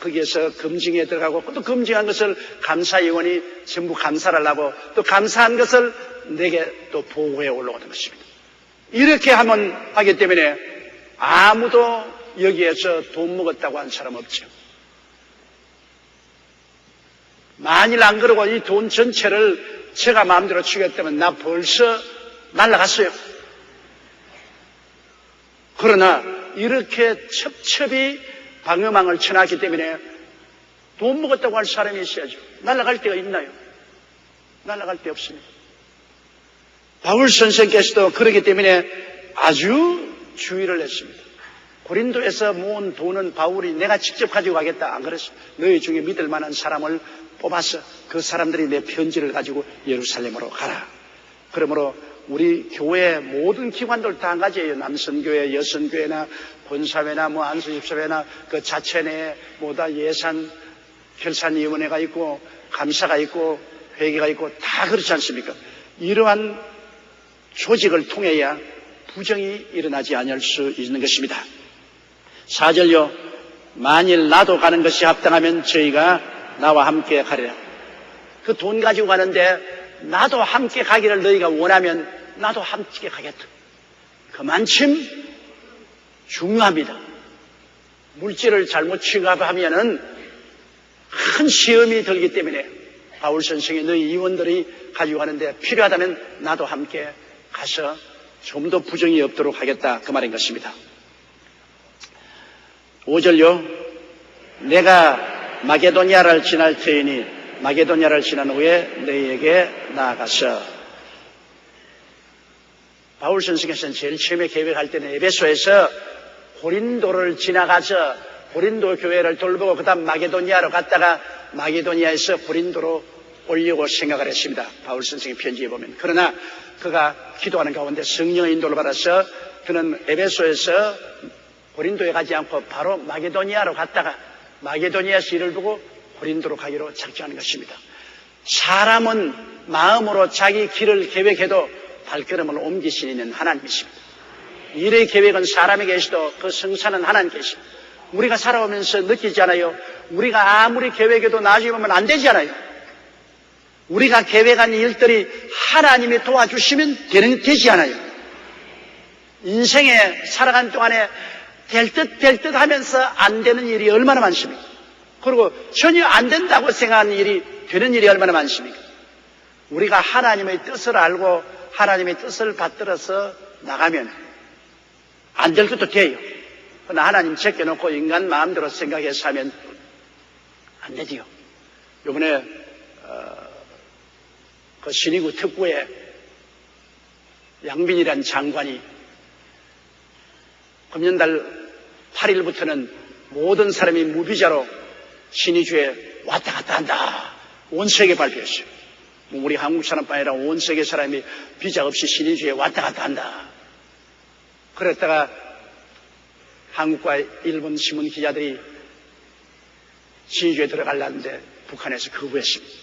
거기에서 검증에 들어가고 또 검증한 것을 감사위원이 전부 감사를 하고 또 감사한 것을 내게 또 보고해 올라오는 것입니다. 이렇게 하기 때문에 아무도 여기에서 돈 먹었다고 한 사람 없죠. 만일 안 그러고 이 돈 전체를 제가 마음대로 취겼다면 나 벌써 날아갔어요. 그러나 이렇게 첩첩이 방어망을 쳐놨기 때문에 돈 먹었다고 할 사람이 있어야죠. 날아갈 데가 있나요? 날아갈 데 없습니다. 바울 선생께서도 그렇기 때문에 아주 주의를 했습니다. 고린도에서 모은 돈은 바울이 내가 직접 가지고 가겠다 안 그랬어요. 너희 중에 믿을 만한 사람을 뽑아서 그 사람들이 내 편지를 가지고 예루살렘으로 가라. 그러므로 우리 교회 모든 기관들 다 한 가지예요. 남선교회, 여선교회나 본사회나 안수집사회나 그 자체 내에 모두 예산 결산위원회가 있고 감사가 있고 회계가 있고 다 그렇지 않습니까? 이러한 조직을 통해야 부정이 일어나지 않을 수 있는 것입니다. 4절요. 만일 나도 가는 것이 합당하면 저희가 나와 함께 가리라. 그 돈 가지고 가는데 나도 함께 가기를 너희가 원하면 나도 함께 가겠다. 그만큼 중요합니다. 물질을 잘못 취급하면은 큰 시험이 들기 때문에 바울 선생이 너희 이원들이 가지고 가는데 필요하다면 나도 함께 가서 좀 더 부정이 없도록 하겠다. 그 말인 것입니다. 5절요. 내가 마게도니아를 지날 터이니 마게도니아를 지난 후에 너희에게 나아가서. 바울 선생께서는 제일 처음에 계획할 때는 에베소에서 고린도를 지나가서 고린도 교회를 돌보고 그 다음 마게도니아로 갔다가 마게도니아에서 고린도로 오려고 생각을 했습니다. 바울 선생의 편지에 보면. 그러나 그가 기도하는 가운데 성령의 인도를 받아서 그는 에베소에서 고린도에 가지 않고 바로 마게도니아로 갔다가 마게도니아에서 일을 보고 고린도로 가기로 작정하는 것입니다. 사람은 마음으로 자기 길을 계획해도 발걸음을 옮기시는 있는 하나님이십니다. 일의 계획은 사람에게 계시도 그 성사는 하나님 계십니다. 우리가 살아오면서 느끼지 않아요? 우리가 아무리 계획해도 나중에 보면 안 되지 않아요? 우리가 계획한 일들이 하나님이 도와주시면 되지 않아요? 인생에 살아가는 동안에 될 듯 하면서 안 되는 일이 얼마나 많습니까? 그리고 전혀 안 된다고 생각하는 일이 되는 일이 얼마나 많습니까? 우리가 하나님의 뜻을 알고 하나님의 뜻을 받들어서 나가면 안 될 것도 돼요. 그러나 하나님 제껴놓고 인간 마음대로 생각해서 하면 안 되지요. 이번에 그 신의구 특구에 양빈이라는 장관이 금년달 8일부터는 모든 사람이 무비자로 신의주에 왔다 갔다 한다. 온 세계 발표했어요. 우리 한국 사람뿐 아니라 온 세계 사람이 비자 없이 신의주에 왔다 갔다 한다. 그랬다가 한국과 일본 신문 기자들이 신의주에 들어가려는데 북한에서 거부했습니다.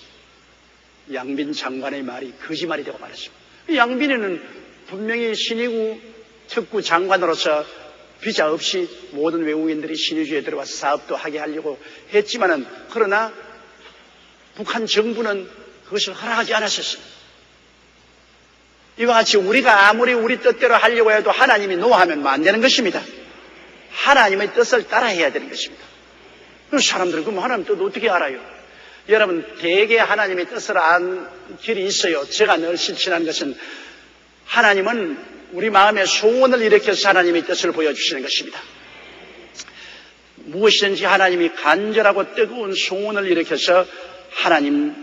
양빈 장관의 말이 거짓말이 되고 말았습니다. 양빈이는 분명히 신의구 특구 장관으로서 비자 없이 모든 외국인들이 신의주에 들어와서 사업도 하게 하려고 했지만은 그러나 북한 정부는 그것을 허락하지 않았었습니다. 이와 같이 우리가 아무리 우리 뜻대로 하려고 해도 하나님이 노하면 안 되는 것입니다. 하나님의 뜻을 따라해야 되는 것입니다. 사람들은 그럼 하나님 뜻 어떻게 알아요? 여러분 대개 하나님의 뜻을 아는 길이 있어요. 제가 늘 실천하는 것은 하나님은 우리 마음에 소원을 일으켜서 하나님의 뜻을 보여주시는 것입니다. 무엇이든지 하나님이 간절하고 뜨거운 소원을 일으켜서 하나님이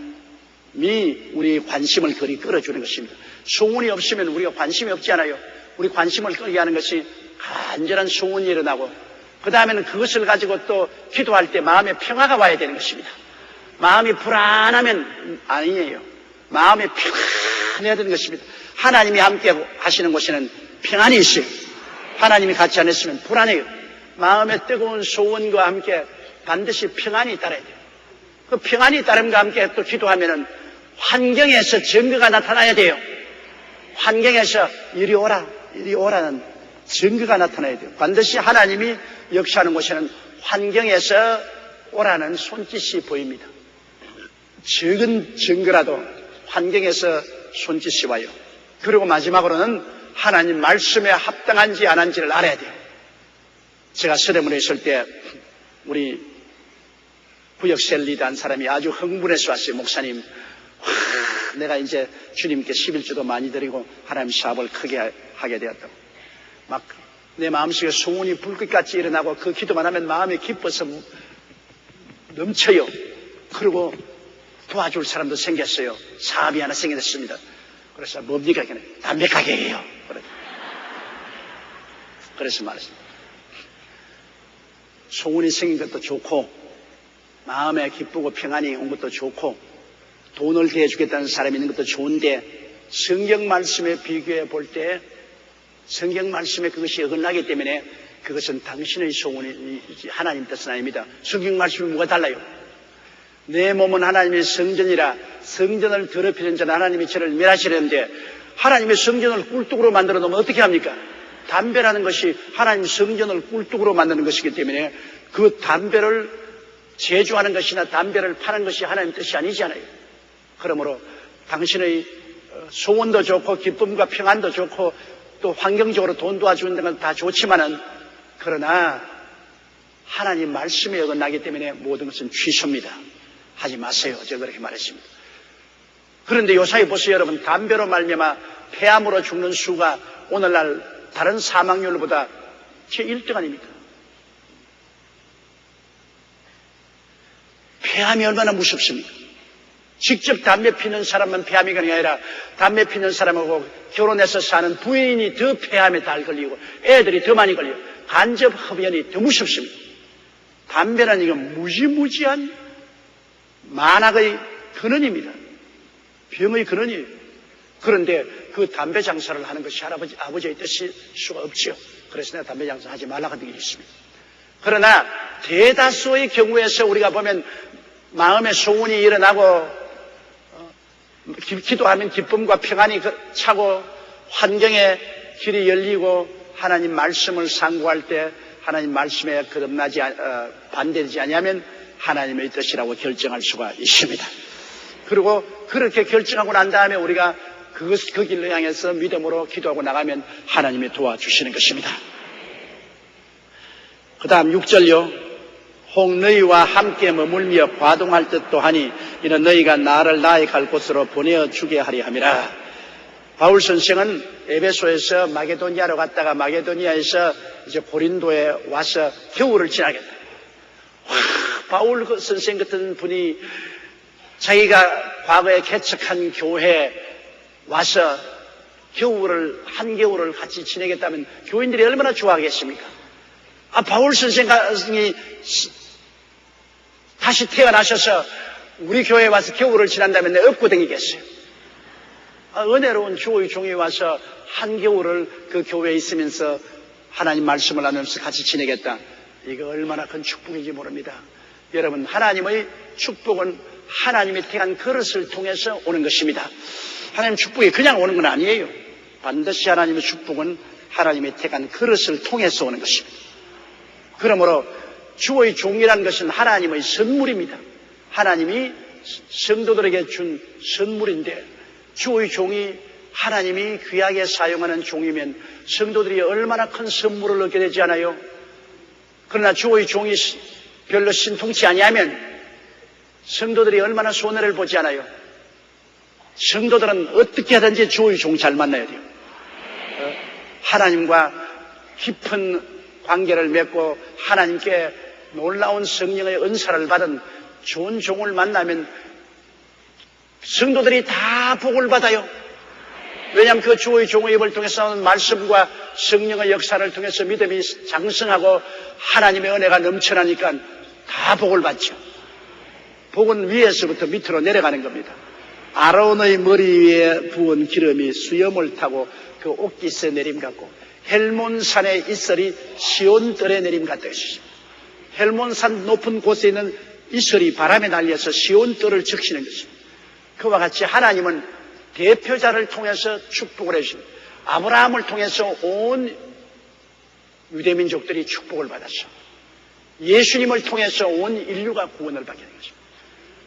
우리의 관심을 그리 끌어주는 것입니다. 소원이 없으면 우리가 관심이 없잖아요. 우리 관심을 끌게 하는 것이 간절한 소원이 일어나고 그 다음에는 그것을 가지고 또 기도할 때 마음에 평화가 와야 되는 것입니다. 마음이 불안하면 아니에요. 마음이 평안해야 되는 것입니다. 하나님이 함께 하시는 곳에는 평안이 있어요. 하나님이 같이 안 했으면 불안해요. 마음의 뜨거운 소원과 함께 반드시 평안이 따라야 돼요. 그 평안이 따름과 함께 또 기도하면은 환경에서 증거가 나타나야 돼요. 환경에서 이리 오라는 증거가 나타나야 돼요. 반드시 하나님이 역사하는 곳에는 환경에서 오라는 손짓이 보입니다. 적은 증거라도 환경에서 손짓이 와요. 그리고 마지막으로는 하나님 말씀에 합당한지 안 한지를 알아야 돼요. 제가 서대문에 있을 때 우리 구역셀 리더한 사람이 아주 흥분해서 왔어요. 목사님, 내가 이제 주님께 11주도 많이 드리고 하나님 사업을 크게 하게 되었다고. 막 내 마음속에 소원이 불꽃같이 일어나고 그 기도만 하면 마음이 기뻐서 넘쳐요. 그리고 도와줄 사람도 생겼어요. 사업이 하나 생겼습니다. 그래서 뭡니까? 담배 가게예요. 그래서 말했습니다. 소원이 생긴 것도 좋고 마음에 기쁘고 평안이 온 것도 좋고 돈을 대주겠다는 사람이 있는 것도 좋은데 성경 말씀에 비교해 볼 때 성경 말씀에 그것이 어긋나기 때문에 그것은 당신의 소원이지 하나님 뜻은 아닙니다. 성경 말씀이 뭐가 달라요? 내 몸은 하나님의 성전이라 성전을 더럽히는 자는 하나님이 저를 멸하시려는데 하나님의 성전을 꿀뚝으로 만들어 놓으면 어떻게 합니까? 담배라는 것이 하나님 성전을 꿀뚝으로 만드는 것이기 때문에 그 담배를 제조하는 것이나 담배를 파는 것이 하나님 뜻이 아니잖아요. 그러므로 당신의 소원도 좋고 기쁨과 평안도 좋고 또 환경적으로 돈 도와주는 건 다 좋지만은 그러나 하나님 말씀에 어긋나기 때문에 모든 것은 취소입니다. 하지 마세요. 제가 그렇게 말했습니다. 그런데 요사이 보세요 여러분. 담배로 말미암아 폐암으로 죽는 수가 오늘날 다른 사망률보다 제1등 아닙니까? 폐암이 얼마나 무섭습니까? 직접 담배 피는 사람만 폐암이 아니라 담배 피는 사람하고 결혼해서 사는 부인이 더 폐암에 달 걸리고 애들이 더 많이 걸려요. 간접 흡연이 더 무섭습니다. 담배는 이건 무지무지한 만악의 근원입니다. 병의 근원이에요. 그런데 그 담배 장사를 하는 것이 아버지의 뜻일 수가 없지요. 그래서 내가 담배 장사 하지 말라고 하는 게 있습니다. 그러나 대다수의 경우에서 우리가 보면 마음의 소원이 일어나고 기도하면 기쁨과 평안이 차고 환경의 길이 열리고 하나님 말씀을 상고할 때 하나님 말씀에 거듭나지 반대되지 아니하면 하나님의 뜻이라고 결정할 수가 있습니다. 그리고 그렇게 결정하고 난 다음에 우리가 그 길로 향해서 믿음으로 기도하고 나가면 하나님이 도와주시는 것입니다. 그 다음 6절요. 혹 너희와 함께 머물며 과동할 듯도 하니 이는 너희가 나를 나의 갈 곳으로 보내어주게 하리 함이라. 바울 선생은 에베소에서 마게도니아로 갔다가 마게도니아에서 이제 고린도에 와서 겨울을 지나겠다. 바울 선생 같은 분이 자기가 과거에 개척한 교회에 와서 한겨울을 같이 지내겠다면 교인들이 얼마나 좋아하겠습니까? 바울 선생이 다시 태어나셔서 우리 교회에 와서 겨울을 지난다면 내가 업고 다니겠어요. 은혜로운 주의 종이 와서 한겨울을 그 교회에 있으면서 하나님 말씀을 나누면서 같이 지내겠다. 이거 얼마나 큰 축복인지 모릅니다. 여러분, 하나님의 축복은 하나님이 택한 그릇을 통해서 오는 것입니다. 하나님 축복이 그냥 오는 건 아니에요. 반드시 하나님의 축복은 하나님이 택한 그릇을 통해서 오는 것입니다. 그러므로 주의 종이라는 것은 하나님의 선물입니다. 하나님이 성도들에게 준 선물인데 주의 종이 하나님이 귀하게 사용하는 종이면 성도들이 얼마나 큰 선물을 얻게 되지 않아요? 그러나 주의 종이 별로 신통치 아니하면 성도들이 얼마나 손해를 보지 않아요? 성도들은 어떻게 하든지 주의 종 잘 만나야 돼요. 하나님과 깊은 관계를 맺고 하나님께 놀라운 성령의 은사를 받은 좋은 종을 만나면 성도들이 다 복을 받아요. 왜냐하면 그 주의 종의 입을 통해서 나오는 말씀과 성령의 역사를 통해서 믿음이 장성하고 하나님의 은혜가 넘쳐나니까 다 복을 받죠. 복은 위에서부터 밑으로 내려가는 겁니다. 아론의 머리 위에 부은 기름이 수염을 타고 그 옥기스에 내림 같고 헬몬산의 이슬이 시온들에 내림 같다 했습니다. 헬몬산 높은 곳에 있는 이슬이 바람에 날려서 시온들을 적시는 것입니다. 그와 같이 하나님은 대표자를 통해서 축복을 해주십니다. 아브라함을 통해서 온 유대민족들이 축복을 받았습니다. 예수님을 통해서 온 인류가 구원을 받게 된 것입니다.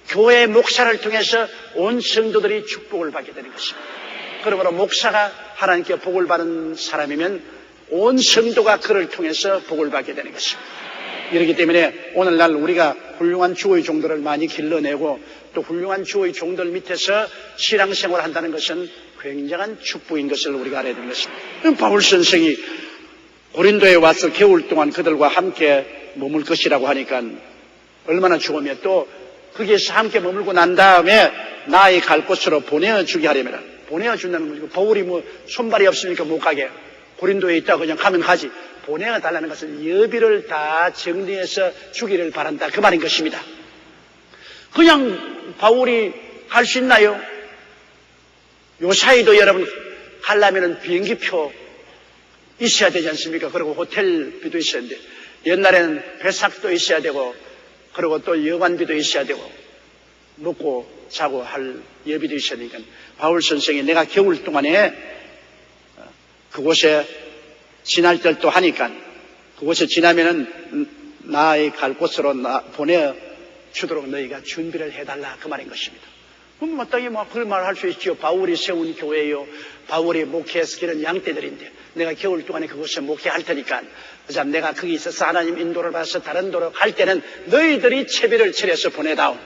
교회 목사를 통해서 온 성도들이 축복을 받게 되는 것입니다. 그러므로 목사가 하나님께 복을 받은 사람이면 온 성도가 그를 통해서 복을 받게 되는 것입니다. 이렇기 때문에 오늘날 우리가 훌륭한 주의 종들을 많이 길러내고 또 훌륭한 주의 종들 밑에서 신앙생활을 한다는 것은 굉장한 축복인 것을 우리가 알아야 되는 것입니다. 바울 선생이 고린도에 와서 겨울 동안 그들과 함께 머물 것이라고 하니까 얼마나 좋으며 또 거기에서 함께 머물고 난 다음에 나의 갈 곳으로 보내어주게 하려면 보내어준다는 거죠. 바울이 손발이 없으니까 못 가게 고린도에 있다가 그냥 가면 가지. 보내어달라는 것은 여비를 다 정리해서 주기를 바란다 그 말인 것입니다. 그냥 바울이 갈 수 있나요? 요 사이도 여러분 가려면 비행기표 있어야 되지 않습니까? 그리고 호텔비도 있어야 되는데 옛날에는 배삭도 있어야 되고 그리고 또 여관비도 있어야 되고 먹고 자고 할 여비도 있으니까 바울 선생이 내가 겨울 동안에 그곳에 지날 때도 하니까 그곳에 지나면은 나의 갈 곳으로 보내주도록 너희가 준비를 해달라 그 말인 것입니다. 그럼 마땅히 그런 말을 할 수 있지요. 바울이 세운 교회요, 바울이 목회해서 기른 양떼들인데 내가 겨울 동안에 그곳에 목회할 테니까 그자 내가 거기 있어서 하나님 인도를 받아서 다른 도로 갈 때는 너희들이 채비를 차려서 보내다오.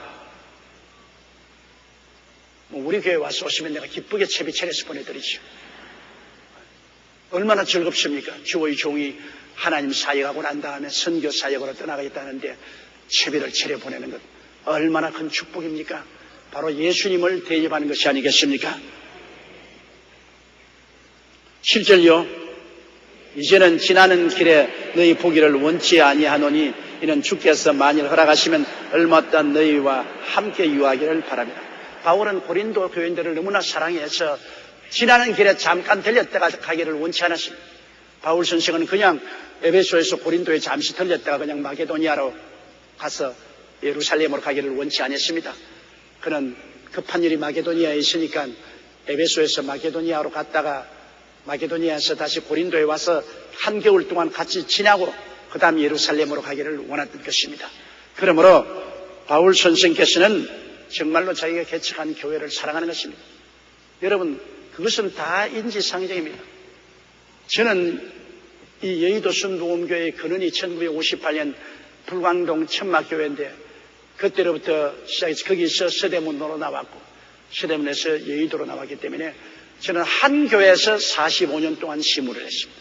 우리 교회 와서 오시면 내가 기쁘게 채비 차려서 보내드리죠. 얼마나 즐겁습니까? 주의 종이 하나님 사역하고 난 다음에 선교 사역으로 떠나가겠다는데 채비를 차려 보내는 것 얼마나 큰 축복입니까? 바로 예수님을 대접하는 것이 아니겠습니까? 7절요. 이제는 지나는 길에 너희 보기를 원치 아니하노니 이는 주께서 만일 허락하시면 얼마 동안 너희와 함께 유하기를 바랍니다. 바울은 고린도 교인들을 너무나 사랑해서 지나는 길에 잠깐 들렸다가 가기를 원치 않았습니다. 바울 선생은 그냥 에베소에서 고린도에 잠시 들렸다가 그냥 마게도니아로 가서 예루살렘으로 가기를 원치 않았습니다. 그는 급한 일이 마게도니아에 있으니까 에베소에서 마게도니아로 갔다가 마게도니아에서 다시 고린도에 와서 한겨울 동안 같이 지나고 그 다음 예루살렘으로 가기를 원했던 것입니다. 그러므로 바울 선생께서는 정말로 자기가 개척한 교회를 사랑하는 것입니다. 여러분 그것은 다 인지상정입니다. 저는 이 여의도 순복음교회의 근원이 1958년 불광동 천막교회인데 그때로부터 시작해서 거기서 서대문으로 나왔고 서대문에서 여의도로 나왔기 때문에 저는 한 교회에서 45년 동안 시무를 했습니다.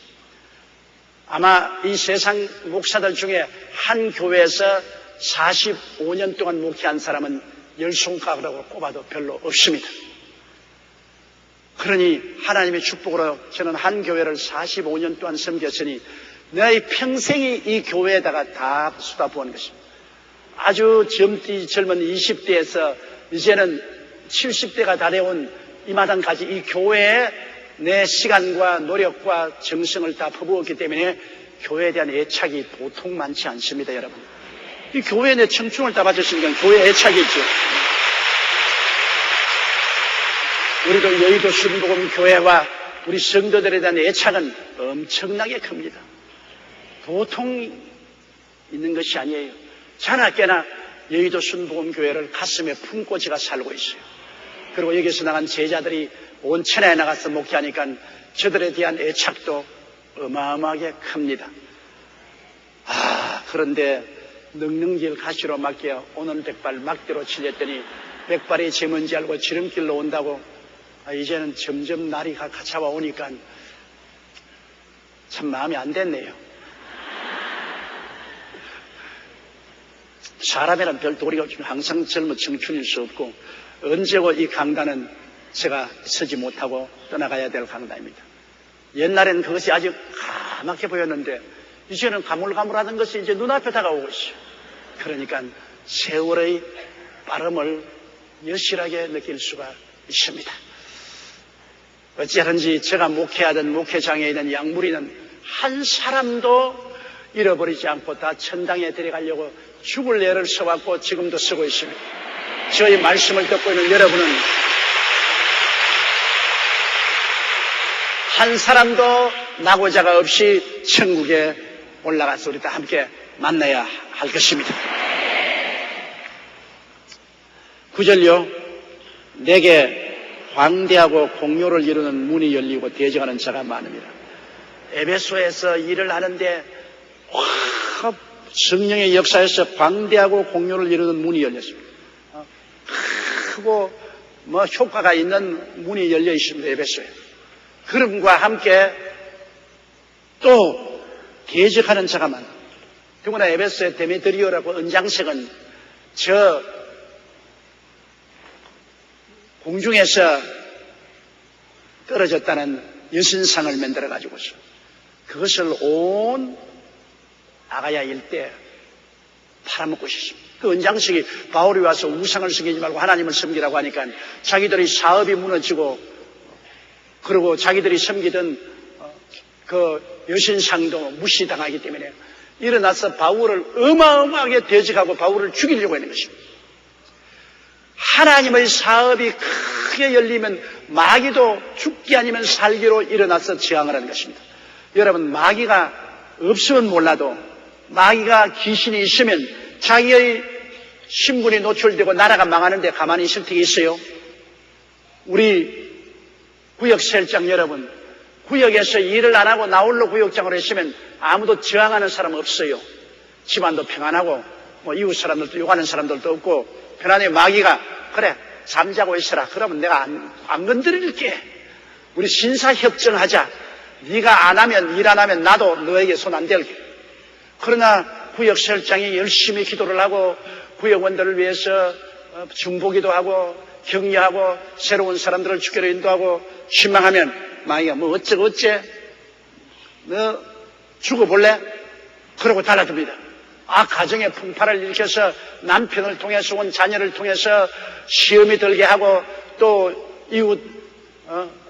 아마 이 세상 목사들 중에 한 교회에서 45년 동안 목회한 사람은 열 손가락으로 꼽아도 별로 없습니다. 그러니 하나님의 축복으로 저는 한 교회를 45년 동안 섬겼으니 내 평생이 이 교회에다가 다 쏟아부은 것입니다. 아주 젊은 20대에서 이제는 70대가 다 되어온 이 마당까지 이 교회에 내 시간과 노력과 정성을 다 퍼부었기 때문에 교회에 대한 애착이 보통 많지 않습니다, 여러분. 이 교회에 내 청춘을 다 바쳤으니까 교회에 애착이 있죠. 우리도 여의도 순복음 교회와 우리 성도들에 대한 애착은 엄청나게 큽니다. 보통 있는 것이 아니에요. 자나깨나 여의도 순복음 교회를 가슴에 품고 제가 살고 있어요. 그리고 여기서 나간 제자들이 온 천하에 나가서 목회하니까 저들에 대한 애착도 어마어마하게 큽니다. 그런데 능능길 가시로 맡겨 오는 백발 막대로 칠렸더니 백발이 제 뭔지 알고 지름길로 온다고 이제는 점점 날이 가차와 오니까 참 마음이 안 됐네요. 사람이란 별 도리가 없지만 항상 젊은 청춘일 수 없고 언제고 이 강단은 제가 서지 못하고 떠나가야 될 강단입니다. 옛날에는 그것이 아주 까맣게 보였는데 이제는 가물가물하던 것이 이제 눈앞에 다가오고 있어요. 그러니까 세월의 빠름을 여실하게 느낄 수가 있습니다. 어찌하든지 제가 목회하던 목회장에 있는 약물이는 한 사람도 잃어버리지 않고 다 천당에 데려가려고 죽을 애를 써왔고 지금도 쓰고 있습니다. 저희 말씀을 듣고 있는 여러분은 한 사람도 낙오자가 없이 천국에 올라가서 우리 다 함께 만나야 할 것입니다. 9절요. 내게 광대하고 공료를 이루는 문이 열리고 대적하는 자가 많습니다. 에베소에서 일을 하는데 성령의 역사에서 광대하고 공료를 이루는 문이 열렸습니다. 크고 효과가 있는 문이 열려 있습니다. 에베소에. 그럼과 함께 또 대적하는 자가 많습니다. 더구나 에베소의 데메드리오라고 은장색은 저 공중에서 떨어졌다는 여신상을 만들어 가지고서 그것을 온 아가야 일대 팔아먹고 있었습니다. 그 은장식이 바울이 와서 우상을 섬기지 말고 하나님을 섬기라고 하니까 자기들이 사업이 무너지고 그리고 자기들이 섬기던 그 여신상도 무시당하기 때문에 일어나서 바울을 어마어마하게 대적하고 바울을 죽이려고 하는 것입니다. 하나님의 사업이 크게 열리면 마귀도 죽기 아니면 살기로 일어나서 저항을 하는 것입니다. 여러분, 마귀가 없으면 몰라도 마귀가 귀신이 있으면 자기의 신분이 노출되고 나라가 망하는데 가만히 있을 때가 있어요? 우리 구역셀장 여러분, 구역에서 일을 안 하고 나홀로 구역장으로 했으면 아무도 저항하는 사람 없어요. 집안도 평안하고 이웃 사람들도 욕하는 사람들도 없고 편안히 마귀가 그래 잠자고 있어라. 그러면 내가 안 건드릴게. 우리 신사협정하자. 네가 안 하면 일 안 하면 나도 너에게 손 안 댈게. 그러나 구역설장이 열심히 기도를 하고 구역원들을 위해서 중보기도 하고 격려하고 새로운 사람들을 주께로 인도하고 신망하면 마귀가 뭐 어째 너 죽어볼래? 그러고 달라듭니다. 가정의 풍파를 일으켜서 남편을 통해서 온 자녀를 통해서 시험이 들게 하고 또 이웃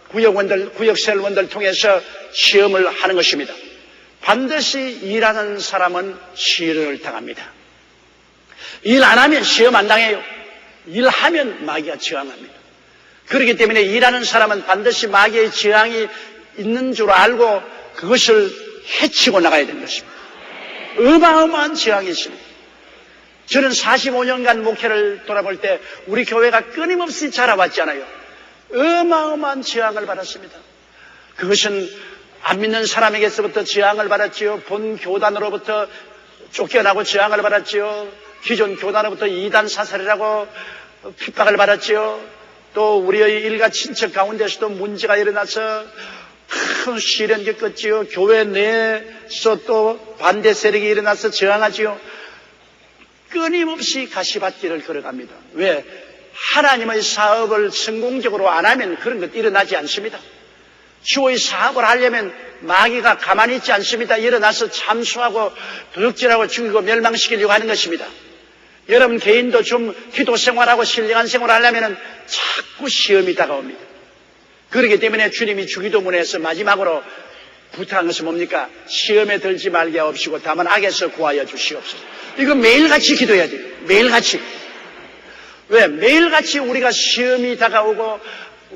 구역원들, 구역셀원들 통해서 시험을 하는 것입니다. 반드시 일하는 사람은 시련을 당합니다. 일 안 하면 시험 안 당해요. 일하면 마귀가 저항합니다. 그렇기 때문에 일하는 사람은 반드시 마귀의 저항이 있는 줄 알고 그것을 해치고 나가야 되는 것입니다. 어마어마한 저항이 있습니다. 저는 45년간 목회를 돌아볼 때 우리 교회가 끊임없이 자라왔잖아요. 어마어마한 저항을 받았습니다. 그것은 안 믿는 사람에게서부터 저항을 받았지요. 본 교단으로부터 쫓겨나고 저항을 받았지요. 기존 교단으로부터 이단 사살이라고 핍박을 받았지요. 또 우리의 일가 친척 가운데서도 문제가 일어나서 큰 시련을 겪었지요. 교회 내에서 또 반대 세력이 일어나서 저항하지요. 끊임없이 가시밭길을 걸어갑니다. 왜? 하나님의 사업을 성공적으로 안 하면 그런 것 일어나지 않습니다. 주의 사업을 하려면 마귀가 가만히 있지 않습니다. 일어나서 참수하고 도둑질하고 죽이고 멸망시키려고 하는 것입니다. 여러분 개인도 좀 기도 생활하고 신령한 생활을 하려면 자꾸 시험이 다가옵니다. 그렇기 때문에 주님이 주기도문에서 마지막으로 부탁한 것은 뭡니까? 시험에 들지 말게 하옵시고 다만 악에서 구하여 주시옵소서. 이거 매일같이 기도해야 돼요. 매일같이. 왜? 매일같이 우리가 시험이 다가오고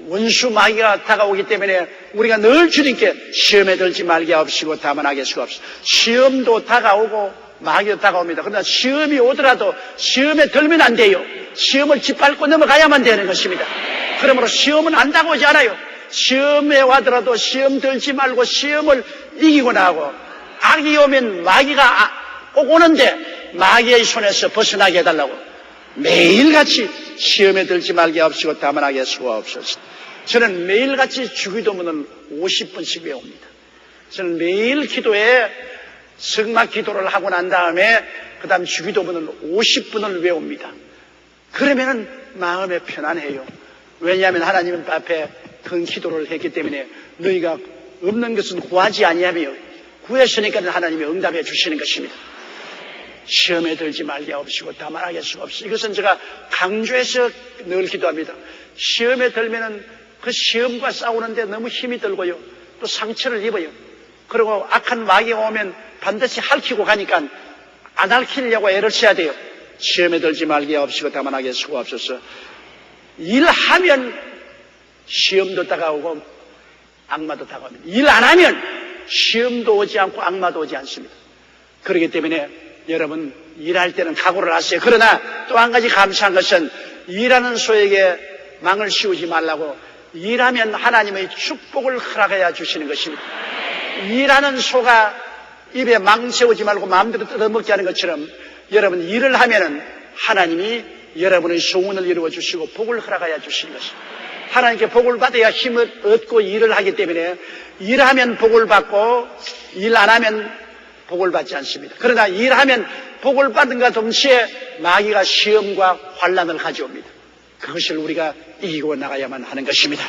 원수 마귀가 다가오기 때문에 우리가 늘 주님께 시험에 들지 말게 하옵시고 다만 악에서 구하옵소서. 시험도 다가오고 마귀도 다가옵니다. 그러나 시험이 오더라도 시험에 들면 안 돼요. 시험을 짓밟고 넘어가야만 되는 것입니다. 그러므로 시험은 안 다가오지 않아요. 시험에 와더라도 시험 들지 말고 시험을 이기고 나가고 악이 오면 마귀가 꼭 오는데 마귀의 손에서 벗어나게 해달라고 매일같이 시험에 들지 말게 하옵시고 다만 악에 수하옵소서. 저는 매일같이 주기도문을 50번씩 외웁니다. 저는 매일 기도에 성막 기도를 하고 난 다음에 그 다음 주기도문을 50분을 외웁니다. 그러면은 마음에 편안해요. 왜냐하면 하나님 앞에 큰 기도를 했기 때문에 너희가 없는 것은 구하지 아니하며 구했으니까 하나님이 응답해 주시는 것입니다. 시험에 들지 말게 하옵시고 다만 악에 수하옵소서. 이것은 제가 강조해서 늘 기도합니다. 시험에 들면은 그 시험과 싸우는데 너무 힘이 들고요. 또 상처를 입어요. 그리고 악한 마귀가 오면 반드시 핥히고 가니까 안 핥히려고 애를 써야 돼요. 시험에 들지 말게 하옵시고 다만 악에 수하옵소서. 일하면 시험도 다가오고 악마도 다가옵니다. 일 안 하면 시험도 오지 않고 악마도 오지 않습니다. 그렇기 때문에 여러분 일할 때는 각오를 하세요. 그러나 또 한 가지 감사한 것은 일하는 소에게 망을 씌우지 말라고 일하면 하나님의 축복을 허락해야 주시는 것입니다. 일하는 소가 입에 망 세우지 말고 마음대로 뜯어먹지 않은 것처럼 여러분 일을 하면은 하나님이 여러분의 소원을 이루어 주시고 복을 허락하여 주시는 것입니다. 하나님께 복을 받아야 힘을 얻고 일을 하기 때문에 일하면 복을 받고 일 안 하면 복을 받지 않습니다. 그러나 일하면 복을 받은 것 동시에 마귀가 시험과 환난을 가져옵니다. 그것을 우리가 이기고 나가야만 하는 것입니다.